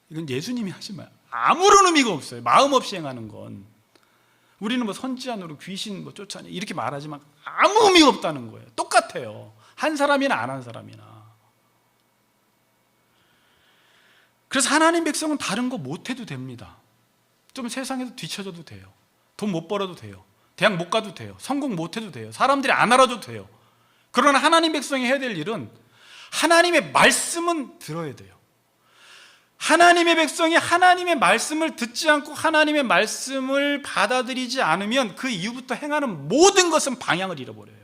Speaker 1: 이건 예수님이 하신 말 아무런 의미가 없어요. 마음 없이 행하는 건 우리는 뭐 선지자노로 귀신 뭐 쫓아내 이렇게 말하지만 아무 의미가 없다는 거예요. 똑같아요. 한 사람이나 안 한 사람이나. 그래서 하나님 백성은 다른 거 못해도 됩니다. 좀 세상에서 뒤처져도 돼요. 돈 못 벌어도 돼요. 대학 못 가도 돼요. 성공 못해도 돼요. 사람들이 안 알아줘도 돼요. 그러나 하나님 백성이 해야 될 일은 하나님의 말씀은 들어야 돼요. 하나님의 백성이 하나님의 말씀을 듣지 않고 하나님의 말씀을 받아들이지 않으면 그 이후부터 행하는 모든 것은 방향을 잃어버려요.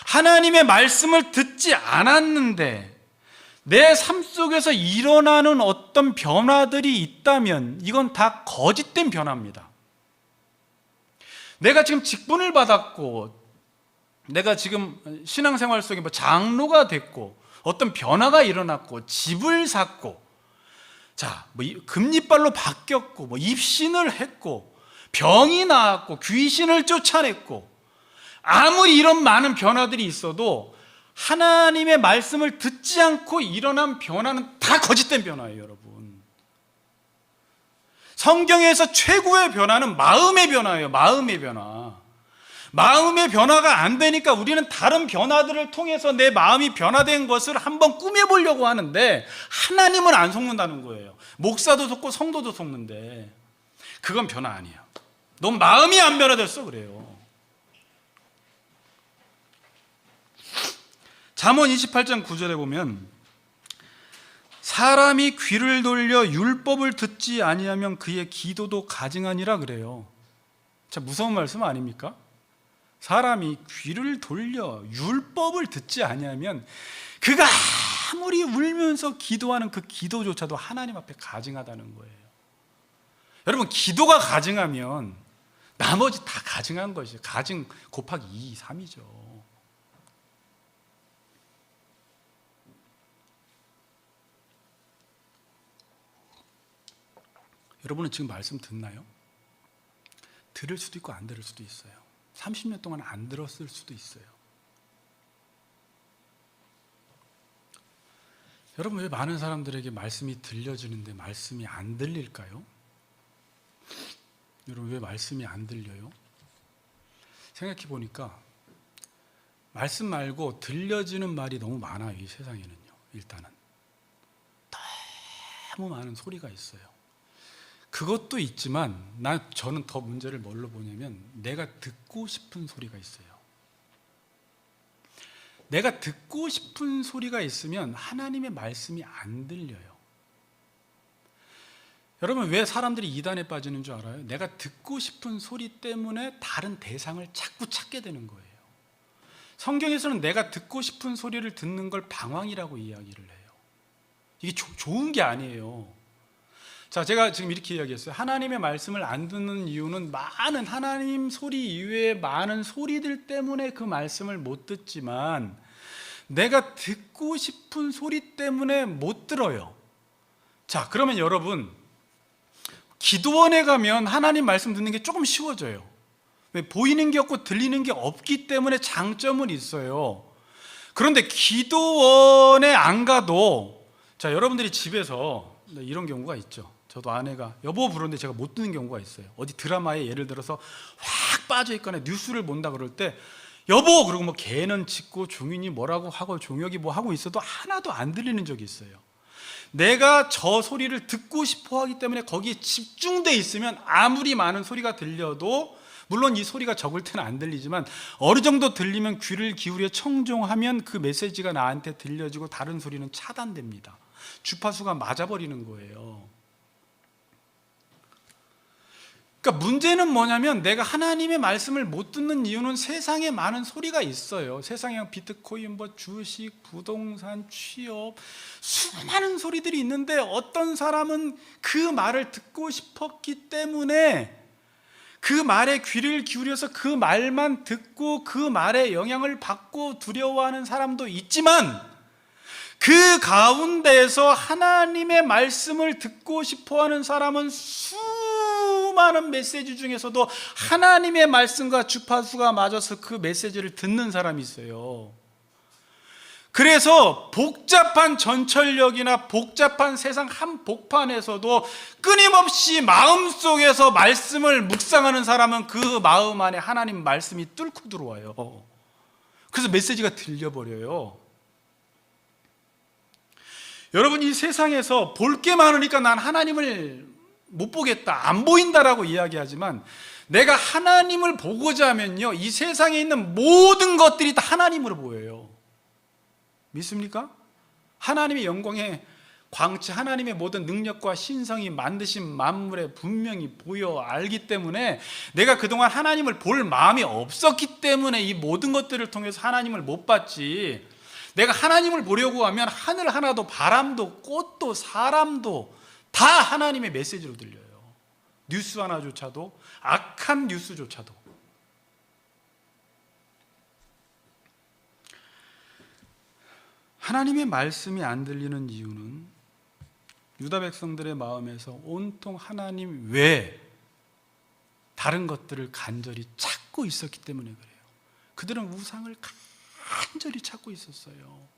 Speaker 1: 하나님의 말씀을 듣지 않았는데 내 삶 속에서 일어나는 어떤 변화들이 있다면 이건 다 거짓된 변화입니다. 내가 지금 직분을 받았고 내가 지금 신앙생활 속에 뭐 장로가 됐고 어떤 변화가 일어났고 집을 샀고 뭐 금리빨로 바뀌었고 뭐 입신을 했고 병이 나았고 귀신을 쫓아냈고 아무리 이런 많은 변화들이 있어도 하나님의 말씀을 듣지 않고 일어난 변화는 다 거짓된 변화예요. 여러분 성경에서 최고의 변화는 마음의 변화예요. 마음의 변화. 마음의 변화가 안 되니까 우리는 다른 변화들을 통해서 내 마음이 변화된 것을 한번 꾸며보려고 하는데 하나님은 안 속는다는 거예요. 목사도 속고 성도도 속는데 그건 변화 아니에요. 너 마음이 안 변화됐어 그래요. 잠언 28장 9절에 보면 사람이 귀를 돌려 율법을 듣지 아니하면 그의 기도도 가증하니라 그래요. 참 무서운 말씀 아닙니까? 사람이 귀를 돌려 율법을 듣지 아니하면 그가 아무리 울면서 기도하는 그 기도조차도 하나님 앞에 가증하다는 거예요. 여러분, 기도가 가증하면 나머지 다 가증한 것이죠. 가증 곱하기 2, 3이죠. 여러분은 지금 말씀 듣나요? 들을 수도 있고 안 들을 수도 있어요. 30년 동안 안 들었을 수도 있어요. 여러분, 왜 많은 사람들에게 말씀이 들려지는데 말씀이 안 들릴까요? 여러분, 왜 말씀이 안 들려요? 생각해 보니까 말씀 말고 들려지는 말이 너무 많아요. 이 세상에는요. 일단은 너무 많은 소리가 있어요. 그것도 있지만 저는 더 문제를 뭘로 보냐면 내가 듣고 싶은 소리가 있어요. 내가 듣고 싶은 소리가 있으면 하나님의 말씀이 안 들려요. 여러분, 왜 사람들이 이단에 빠지는 줄 알아요? 내가 듣고 싶은 소리 때문에 다른 대상을 자꾸 찾게 되는 거예요. 성경에서는 내가 듣고 싶은 소리를 듣는 걸 방황이라고 이야기를 해요. 이게 좋은 게 아니에요. 자, 제가 지금 이렇게 이야기했어요. 하나님의 말씀을 안 듣는 이유는 많은 하나님 소리 이외의 많은 소리들 때문에 그 말씀을 못 듣지만 내가 듣고 싶은 소리 때문에 못 들어요. 자, 그러면 여러분, 기도원에 가면 하나님 말씀 듣는 게 조금 쉬워져요. 왜? 보이는 게 없고 들리는 게 없기 때문에 장점은 있어요. 그런데 기도원에 안 가도, 자, 여러분들이 집에서 이런 경우가 있죠. 저도 아내가 여보 부르는데 제가 못 듣는 경우가 있어요. 어디 드라마에 예를 들어서 확 빠져 있거나 뉴스를 본다 그럴 때 여보 그러고 뭐 개는 짖고 종인이 뭐라고 하고 종혁이 뭐 하고 있어도 하나도 안 들리는 적이 있어요. 내가 저 소리를 듣고 싶어 하기 때문에 거기에 집중돼 있으면 아무리 많은 소리가 들려도, 물론 이 소리가 적을 때는 안 들리지만 어느 정도 들리면 귀를 기울여 청종하면 그 메시지가 나한테 들려지고 다른 소리는 차단됩니다. 주파수가 맞아버리는 거예요. 그러니까 문제는 뭐냐면 내가 하나님의 말씀을 못 듣는 이유는 세상에 많은 소리가 있어요. 세상에 비트코인, 뭐 주식, 부동산, 취업, 수많은 소리들이 있는데 어떤 사람은 그 말을 듣고 싶었기 때문에 그 말에 귀를 기울여서 그 말만 듣고 그 말에 영향을 받고 두려워하는 사람도 있지만 그 가운데에서 하나님의 말씀을 듣고 싶어하는 사람은 수많은 메시지 중에서도 하나님의 말씀과 주파수가 맞아서 그 메시지를 듣는 사람이 있어요. 그래서 복잡한 전철역이나 복잡한 세상 한복판에서도 끊임없이 마음속에서 말씀을 묵상하는 사람은 그 마음 안에 하나님 말씀이 뚫고 들어와요. 그래서 메시지가 들려버려요. 여러분, 이 세상에서 볼 게 많으니까 난 하나님을 못 보겠다, 안 보인다라고 이야기하지만 내가 하나님을 보고자 하면요, 이 세상에 있는 모든 것들이 다 하나님으로 보여요. 믿습니까? 하나님의 영광의 광채, 하나님의 모든 능력과 신성이 만드신 만물에 분명히 보여 알기 때문에 내가 그동안 하나님을 볼 마음이 없었기 때문에 이 모든 것들을 통해서 하나님을 못 봤지, 내가 하나님을 보려고 하면 하늘 하나도 바람도 꽃도 사람도 다 하나님의 메시지로 들려요. 뉴스 하나조차도, 악한 뉴스조차도. 하나님의 말씀이 안 들리는 이유는 유다 백성들의 마음에서 온통 하나님 외에 다른 것들을 간절히 찾고 있었기 때문에 그래요. 그들은 우상을 간절히 찾고 있었어요.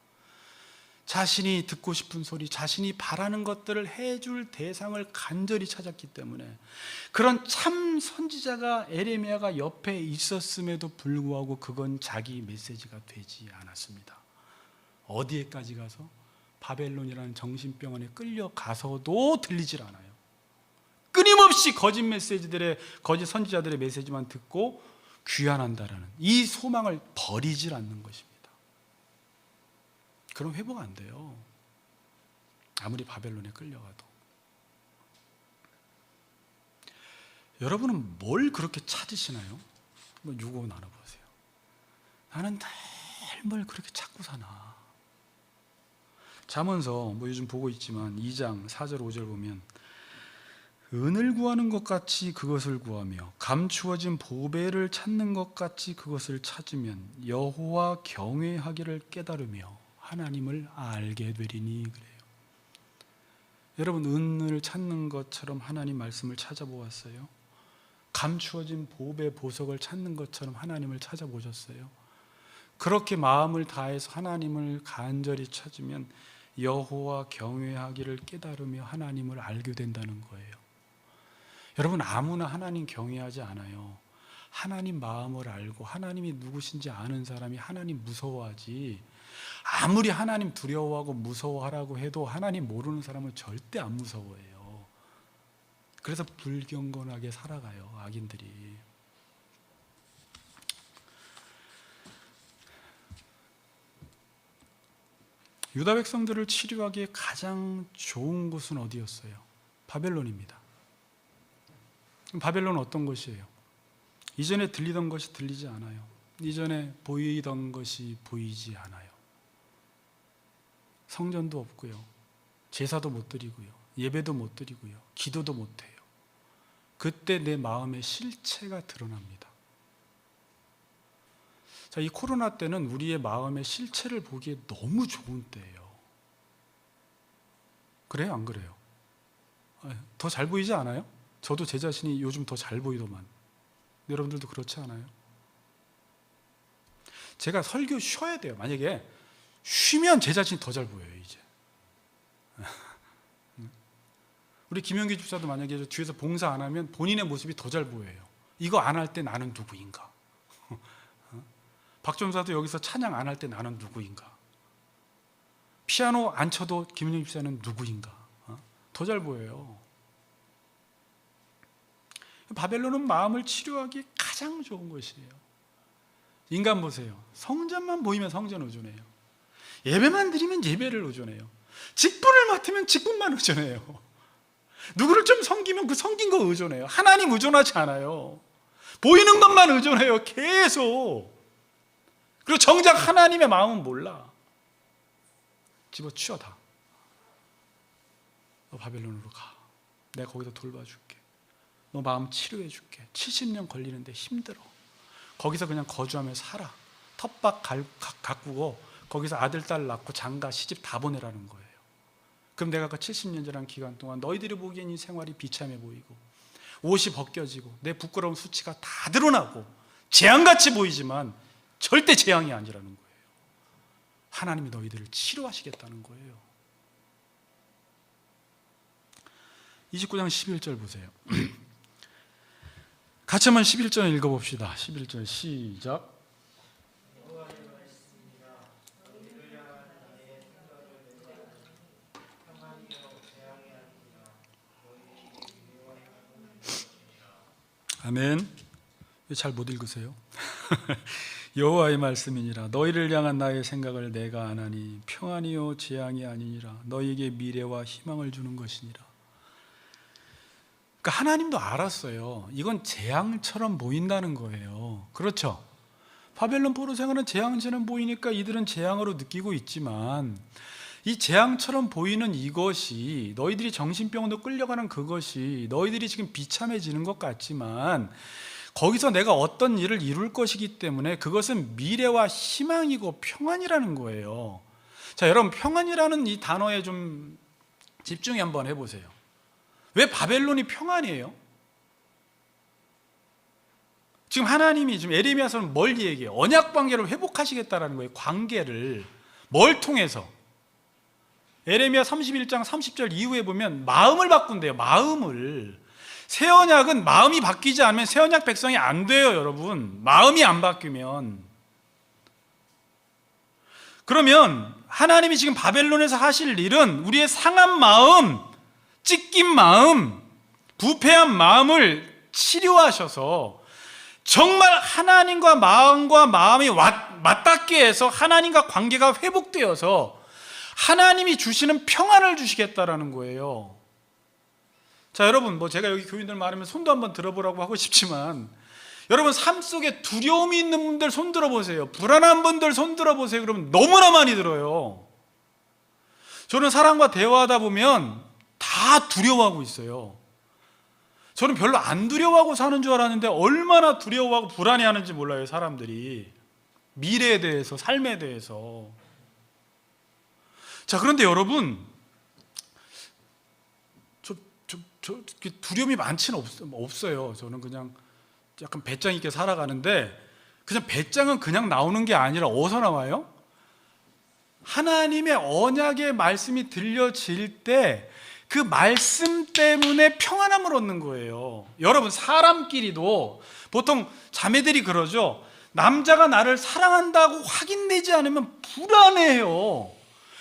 Speaker 1: 자신이 듣고 싶은 소리, 자신이 바라는 것들을 해줄 대상을 간절히 찾았기 때문에 그런 참 선지자가 에레미야가 옆에 있었음에도 불구하고 그건 자기 메시지가 되지 않았습니다. 어디에까지 가서? 바벨론이라는 정신병원에 끌려가서도 들리질 않아요. 끊임없이 거짓 메시지들의, 거짓 선지자들의 메시지만 듣고 귀환한다라는 이 소망을 버리질 않는 것입니다. 그럼 회복 안 돼요. 아무리 바벨론에 끌려가도. 여러분은 뭘 그렇게 찾으시나요? 한번 유고 나눠보세요. 나는 늘 뭘 그렇게 찾고 사나. 잠언서 요즘 보고 있지만 2장 4절 5절 보면 은을 구하는 것 같이 그것을 구하며 감추어진 보배를 찾는 것 같이 그것을 찾으면 여호와 경외하기를 깨달으며 하나님을 알게 되리니. 그래요. 여러분, 은을 찾는 것처럼 하나님 말씀을 찾아보았어요? 감추어진 보배 보석을 찾는 것처럼 하나님을 찾아보셨어요? 그렇게 마음을 다해서 하나님을 간절히 찾으면 여호와 경외하기를 깨달으며 하나님을 알게 된다는 거예요. 여러분, 아무나 하나님 경외하지 않아요. 하나님 마음을 알고 하나님이 누구신지 아는 사람이 하나님 무서워하지, 아무리 하나님 두려워하고 무서워하라고 해도 하나님 모르는 사람은 절대 안 무서워해요. 그래서 불경건하게 살아가요, 악인들이. 유다 백성들을 치료하기에 가장 좋은 곳은 어디였어요? 바벨론입니다. 바벨론은 어떤 곳이에요? 이전에 들리던 것이 들리지 않아요. 이전에 보이던 것이 보이지 않아요. 성전도 없고요, 제사도 못 드리고요, 예배도 못 드리고요, 기도도 못 해요. 그때 내 마음의 실체가 드러납니다. 자, 이 코로나 때는 우리의 마음의 실체를 보기에 너무 좋은 때예요. 그래요, 안 그래요? 더 잘 보이지 않아요? 저도 제 자신이 요즘 더 잘 보이더만. 여러분들도 그렇지 않아요? 제가 설교 쉬어야 돼요. 만약에 쉬면 제 자신이 더 잘 보여요, 이제. 우리 김영기 집사도 만약에 뒤에서 봉사 안 하면 본인의 모습이 더 잘 보여요. 이거 안 할 때 나는 누구인가? 박점사도 여기서 찬양 안 할 때 나는 누구인가? 피아노 안 쳐도 김영기 집사는 누구인가? 더 잘 보여요. 바벨론은 마음을 치료하기 가장 좋은 것이에요. 인간 보세요. 성전만 보이면 성전 의존해요. 예배만 드리면 예배를 의존해요. 직분을 맡으면 직분만 의존해요. 누구를 좀 섬기면 그 섬긴 거 의존해요. 하나님 의존하지 않아요. 보이는 것만 의존해요, 계속. 그리고 정작 하나님의 마음은 몰라. 집어치워 다. 너 바벨론으로 가. 내가 거기서 돌봐줄게. 너 마음 치료해줄게. 70년 걸리는데 힘들어. 거기서 그냥 거주하며 살아. 텃밭 가꾸고 거기서 아들, 딸 낳고 장가, 시집 다 보내라는 거예요. 그럼 내가 그 70년이라는 기간 동안 너희들이 보기엔 이 생활이 비참해 보이고 옷이 벗겨지고 내 부끄러운 수치가 다 드러나고 재앙같이 보이지만 절대 재앙이 아니라는 거예요. 하나님이 너희들을 치료하시겠다는 거예요. 29장 11절 보세요. 같이 한번 11절 읽어봅시다. 11절 시작. 아멘. 잘 못 읽으세요? 여호와의 말씀이니라. 너희를 향한 나의 생각을 내가 아나니 평안이요 재앙이 아니니라. 너희에게 미래와 희망을 주는 것이니라. 그러니까 하나님도 알았어요. 이건 재앙처럼 보인다는 거예요. 그렇죠? 바벨론 포로 생활은 재앙처럼 보이니까 이들은 재앙으로 느끼고 있지만 이 재앙처럼 보이는 이것이, 너희들이 정신병원으로 끌려가는 그것이 너희들이 지금 비참해지는 것 같지만 거기서 내가 어떤 일을 이룰 것이기 때문에 그것은 미래와 희망이고 평안이라는 거예요. 자, 여러분, 평안이라는 이 단어에 좀 집중 한번 해보세요. 왜 바벨론이 평안이에요? 지금 하나님이 지금 에레미야서는 뭘 얘기해요? 언약 관계를 회복하시겠다라는 거예요. 관계를 뭘 통해서? 에레미야 31장 30절 이후에 보면 마음을 바꾼대요. 마음을. 새 언약은 마음이 바뀌지 않으면 새 언약 백성이 안 돼요, 여러분. 마음이 안 바뀌면. 그러면 하나님이 지금 바벨론에서 하실 일은 우리의 상한 마음, 찢긴 마음, 부패한 마음을 치료하셔서 정말 하나님과 마음이 맞닿게 해서 하나님과 관계가 회복되어서 하나님이 주시는 평안을 주시겠다라는 거예요. 자, 여러분, 제가 여기 교인들 많으면 손도 한번 들어보라고 하고 싶지만, 여러분 삶 속에 두려움이 있는 분들 손 들어보세요. 불안한 분들 손 들어보세요. 그러면 너무나 많이 들어요. 저는 사람과 대화하다 보면 다 두려워하고 있어요. 저는 별로 안 두려워하고 사는 줄 알았는데 얼마나 두려워하고 불안해하는지 몰라요, 사람들이. 미래에 대해서, 삶에 대해서. 자, 그런데 여러분, 두려움이 많지는 없어요. 저는 그냥 약간 배짱 있게 살아가는데, 그냥 배짱은 그냥 나오는 게 아니라 어디서 나와요? 하나님의 언약의 말씀이 들려질 때 그 말씀 때문에 평안함을 얻는 거예요. 여러분, 사람끼리도 보통 자매들이 그러죠. 남자가 나를 사랑한다고 확인되지 않으면 불안해해요.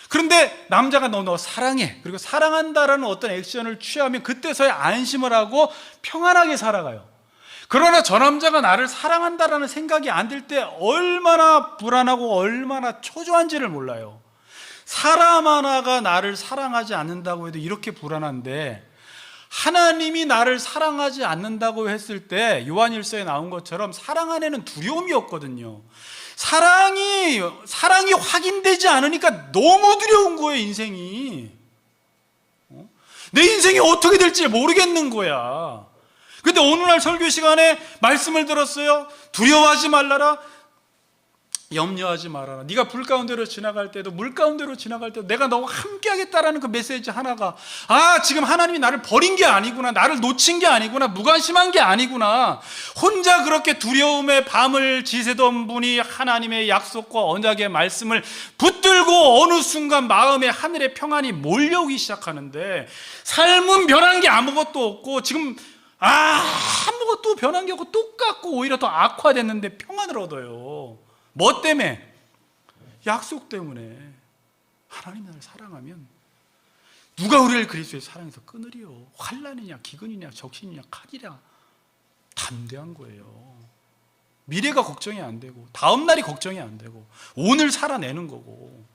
Speaker 1: 그런데 남자가 너 사랑해, 그리고 사랑한다라는 어떤 액션을 취하면 그때서야 안심을 하고 평안하게 살아가요. 그러나 저 남자가 나를 사랑한다라는 생각이 안 들 때 얼마나 불안하고 얼마나 초조한지를 몰라요. 사람 하나가 나를 사랑하지 않는다고 해도 이렇게 불안한데, 하나님이 나를 사랑하지 않는다고 했을 때 요한일서에 나온 것처럼 사랑 안에는 두려움이 없거든요. 사랑이 확인되지 않으니까 너무 두려운 거예요, 인생이. 내 인생이 어떻게 될지 모르겠는 거야. 근데 오늘날 설교 시간에 말씀을 들었어요. 두려워하지 말라라, 염려하지 말아라. 네가 불 가운데로 지나갈 때도, 물 가운데로 지나갈 때도 내가 너와 함께 하겠다라는 그 메시지 하나가, 지금 하나님이 나를 버린 게 아니구나, 나를 놓친 게 아니구나, 무관심한 게 아니구나. 혼자 그렇게 두려움의 밤을 지새던 분이 하나님의 약속과 언약의 말씀을 붙들고 어느 순간 마음에 하늘의 평안이 몰려오기 시작하는데, 삶은 변한 게 아무것도 없고, 지금 아무것도 변한 게 없고 똑같고 오히려 더 악화됐는데 평안을 얻어요. 뭐 때문에? 약속 때문에. 하나님이 나를 사랑하면 누가 우리를 그리스도의 사랑에서 끊으리요? 환난이냐 기근이냐 적신이냐 칼이냐. 담대한 거예요. 미래가 걱정이 안 되고 다음 날이 걱정이 안 되고 오늘 살아내는 거고,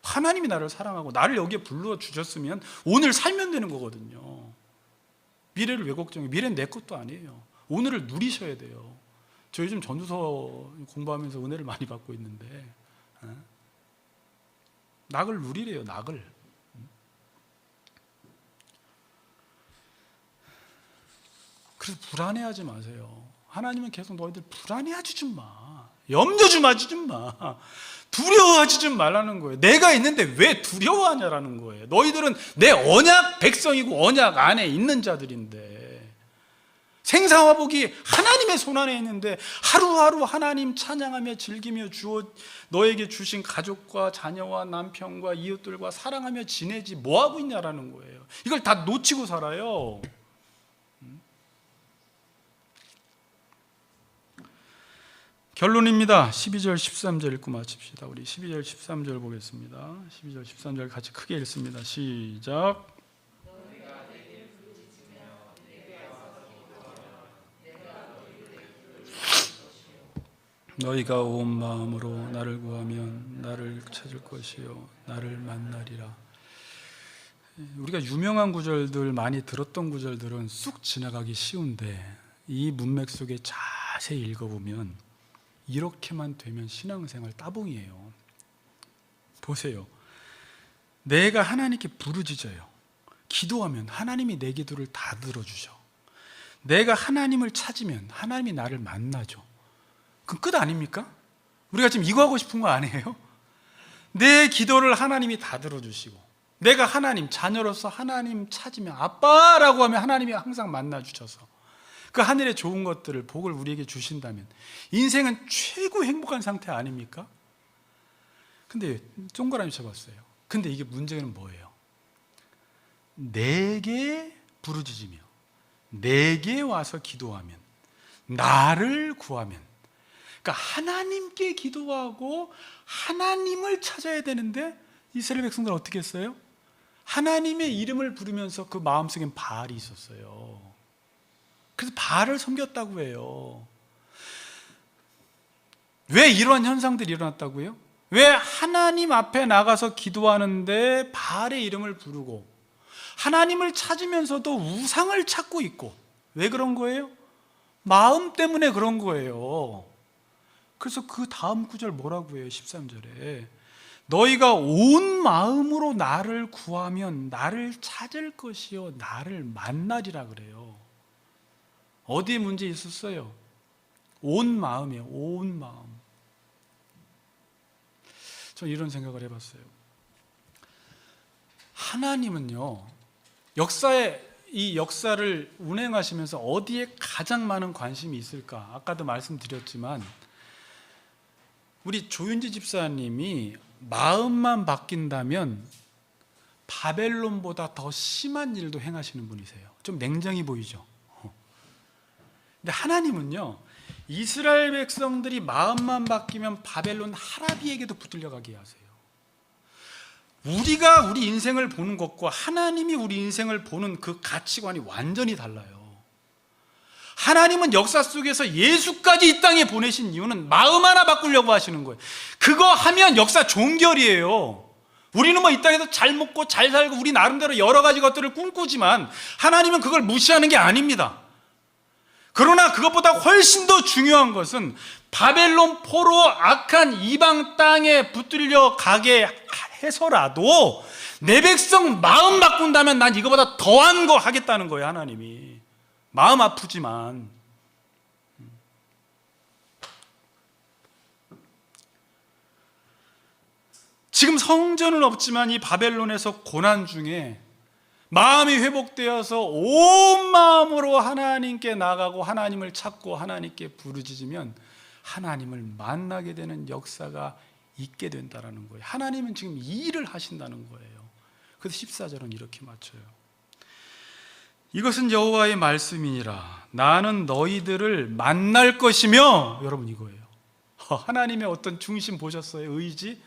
Speaker 1: 하나님이 나를 사랑하고 나를 여기에 불러주셨으면 오늘 살면 되는 거거든요. 미래를 왜 걱정해? 미래는 내 것도 아니에요. 오늘을 누리셔야 돼요. 저 요즘 전도서 공부하면서 은혜를 많이 받고 있는데, 낙을 누리래요, 낙을. 그래서 불안해하지 마세요. 하나님은 계속 너희들 불안해하지 좀 마, 염려 좀 하지 좀 마, 두려워하지 좀 말라는 거예요. 내가 있는데 왜 두려워하냐라는 거예요. 너희들은 내 언약 백성이고 언약 안에 있는 자들인데, 생사화복이 하나님의 손안에 있는데 하루하루 하나님 찬양하며 즐기며 너에게 주신 가족과 자녀와 남편과 이웃들과 사랑하며 지내지 뭐하고 있냐라는 거예요. 이걸 다 놓치고 살아요. 결론입니다. 12절 13절 읽고 마칩시다. 우리 12절 13절 보겠습니다. 12절 13절 같이 크게 읽습니다. 시작. 너희가 온 마음으로 나를 구하면 나를 찾을 것이요 나를 만나리라. 우리가 유명한 구절들, 많이 들었던 구절들은 쑥 지나가기 쉬운데 이 문맥 속에 자세히 읽어보면 이렇게만 되면 신앙생활 따봉이에요. 보세요. 내가 하나님께 부르짖어요. 기도하면 하나님이 내 기도를 다 들어주셔. 내가 하나님을 찾으면 하나님이 나를 만나죠. 그건 끝 아닙니까? 우리가 지금 이거 하고 싶은 거 아니에요? 내 기도를 하나님이 다 들어주시고, 내가 하나님 자녀로서 하나님 찾으면, 아빠라고 하면 하나님이 항상 만나주셔서 그 하늘의 좋은 것들을, 복을 우리에게 주신다면 인생은 최고 행복한 상태 아닙니까? 근데 동그라미 쳐봤어요. 근데 이게 문제는 뭐예요? 내게 부르짖으며 내게 와서 기도하면, 나를 구하면, 그러니까 하나님께 기도하고 하나님을 찾아야 되는데 이스라엘 백성들은 어떻게 했어요? 하나님의 이름을 부르면서 그 마음속엔 바알이 있었어요. 그래서 바알을 섬겼다고 해요. 왜 이러한 현상들이 일어났다고요? 왜 하나님 앞에 나가서 기도하는데 바알의 이름을 부르고 하나님을 찾으면서도 우상을 찾고 있고, 왜 그런 거예요? 마음 때문에 그런 거예요. 그래서 그 다음 구절 뭐라고 해요? 13절에 너희가 온 마음으로 나를 구하면 나를 찾을 것이요 나를 만나리라 그래요. 어디에 문제 있었어요? 온 마음이에요. 온 마음. 저 이런 생각을 해봤어요. 하나님은요, 이 역사를 운행하시면서 어디에 가장 많은 관심이 있을까? 아까도 말씀드렸지만 우리 조윤지 집사님이 마음만 바뀐다면 바벨론보다 더 심한 일도 행하시는 분이세요. 좀 냉정히 보이죠? 근데 하나님은요, 이스라엘 백성들이 마음만 바뀌면 바벨론 하라비에게도 붙들려 가게 하세요. 우리가 우리 인생을 보는 것과 하나님이 우리 인생을 보는 그 가치관이 완전히 달라요. 하나님은 역사 속에서 예수까지 이 땅에 보내신 이유는 마음 하나 바꾸려고 하시는 거예요. 그거 하면 역사 종결이에요. 우리는 뭐 이 땅에서 잘 먹고 잘 살고 우리 나름대로 여러 가지 것들을 꿈꾸지만 하나님은 그걸 무시하는 게 아닙니다. 그러나 그것보다 훨씬 더 중요한 것은 바벨론 포로 악한 이방 땅에 붙들려 가게 해서라도 내 백성 마음 바꾼다면 난 이거보다 더한 거 하겠다는 거예요. 하나님이 마음 아프지만. 지금 성전은 없지만 이 바벨론에서 고난 중에 마음이 회복되어서 온 마음으로 하나님께 나가고 하나님을 찾고 하나님께 부르짖으면 하나님을 만나게 되는 역사가 있게 된다는 거예요. 하나님은 지금 이 일을 하신다는 거예요. 그래서 14절은 이렇게 맞춰요. 이것은 여호와의 말씀이니라. 나는 너희들을 만날 것이며, 여러분 이거예요. 하나님의 어떤 중심 보셨어요? 의지?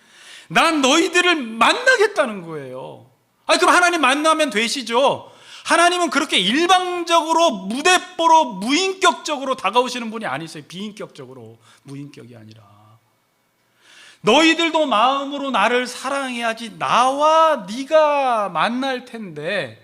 Speaker 1: 난 너희들을 만나겠다는 거예요. 그럼 하나님 만나면 되시죠. 하나님은 그렇게 일방적으로 무대뽀로 무인격적으로 다가오시는 분이 아니세요. 비인격적으로, 무인격이 아니라. 너희들도 마음으로 나를 사랑해야지 나와 네가 만날 텐데,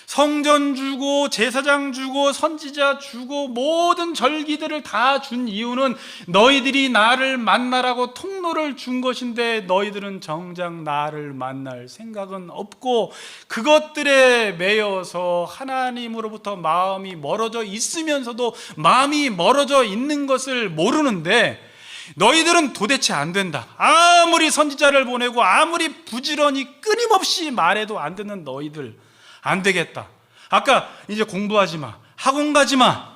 Speaker 1: 성전 주고 제사장 주고 선지자 주고 모든 절기들을 다 준 이유는 너희들이 나를 만나라고 통로를 준 것인데 너희들은 정작 나를 만날 생각은 없고 그것들에 매여서 하나님으로부터 마음이 멀어져 있으면서도 마음이 멀어져 있는 것을 모르는데, 너희들은 도대체 안 된다. 아무리 선지자를 보내고 아무리 부지런히 끊임없이 말해도 안 듣는 너희들 안 되겠다. 아까 이제 공부하지 마, 학원 가지 마,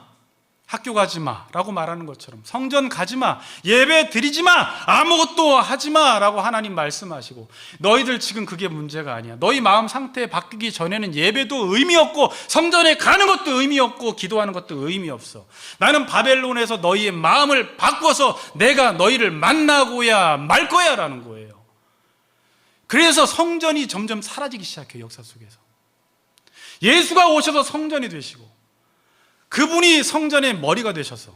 Speaker 1: 학교 가지 마 라고 말하는 것처럼 성전 가지 마, 예배 드리지 마, 아무것도 하지 마 라고 하나님 말씀하시고, 너희들 지금 그게 문제가 아니야. 너희 마음 상태 바뀌기 전에는 예배도 의미 없고 성전에 가는 것도 의미 없고 기도하는 것도 의미 없어. 나는 바벨론에서 너희의 마음을 바꿔서 내가 너희를 만나고야 말 거야 라는 거예요. 그래서 성전이 점점 사라지기 시작해요. 역사 속에서 예수가 오셔서 성전이 되시고 그분이 성전의 머리가 되셔서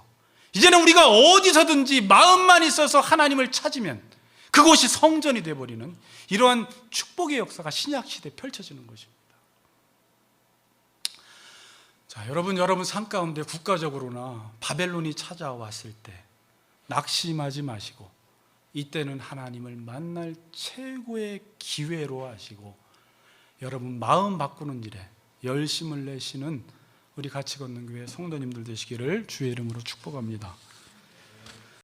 Speaker 1: 이제는 우리가 어디서든지 마음만 있어서 하나님을 찾으면 그곳이 성전이 되어버리는 이러한 축복의 역사가 신약시대에 펼쳐지는 것입니다. 자, 여러분 삶 가운데 국가적으로나 바벨론이 찾아왔을 때 낙심하지 마시고 이때는 하나님을 만날 최고의 기회로 하시고 여러분 마음 바꾸는 일에 열심을 내시는 우리 같이 걷는 교회 성도님들 되시기를 주의 이름으로 축복합니다.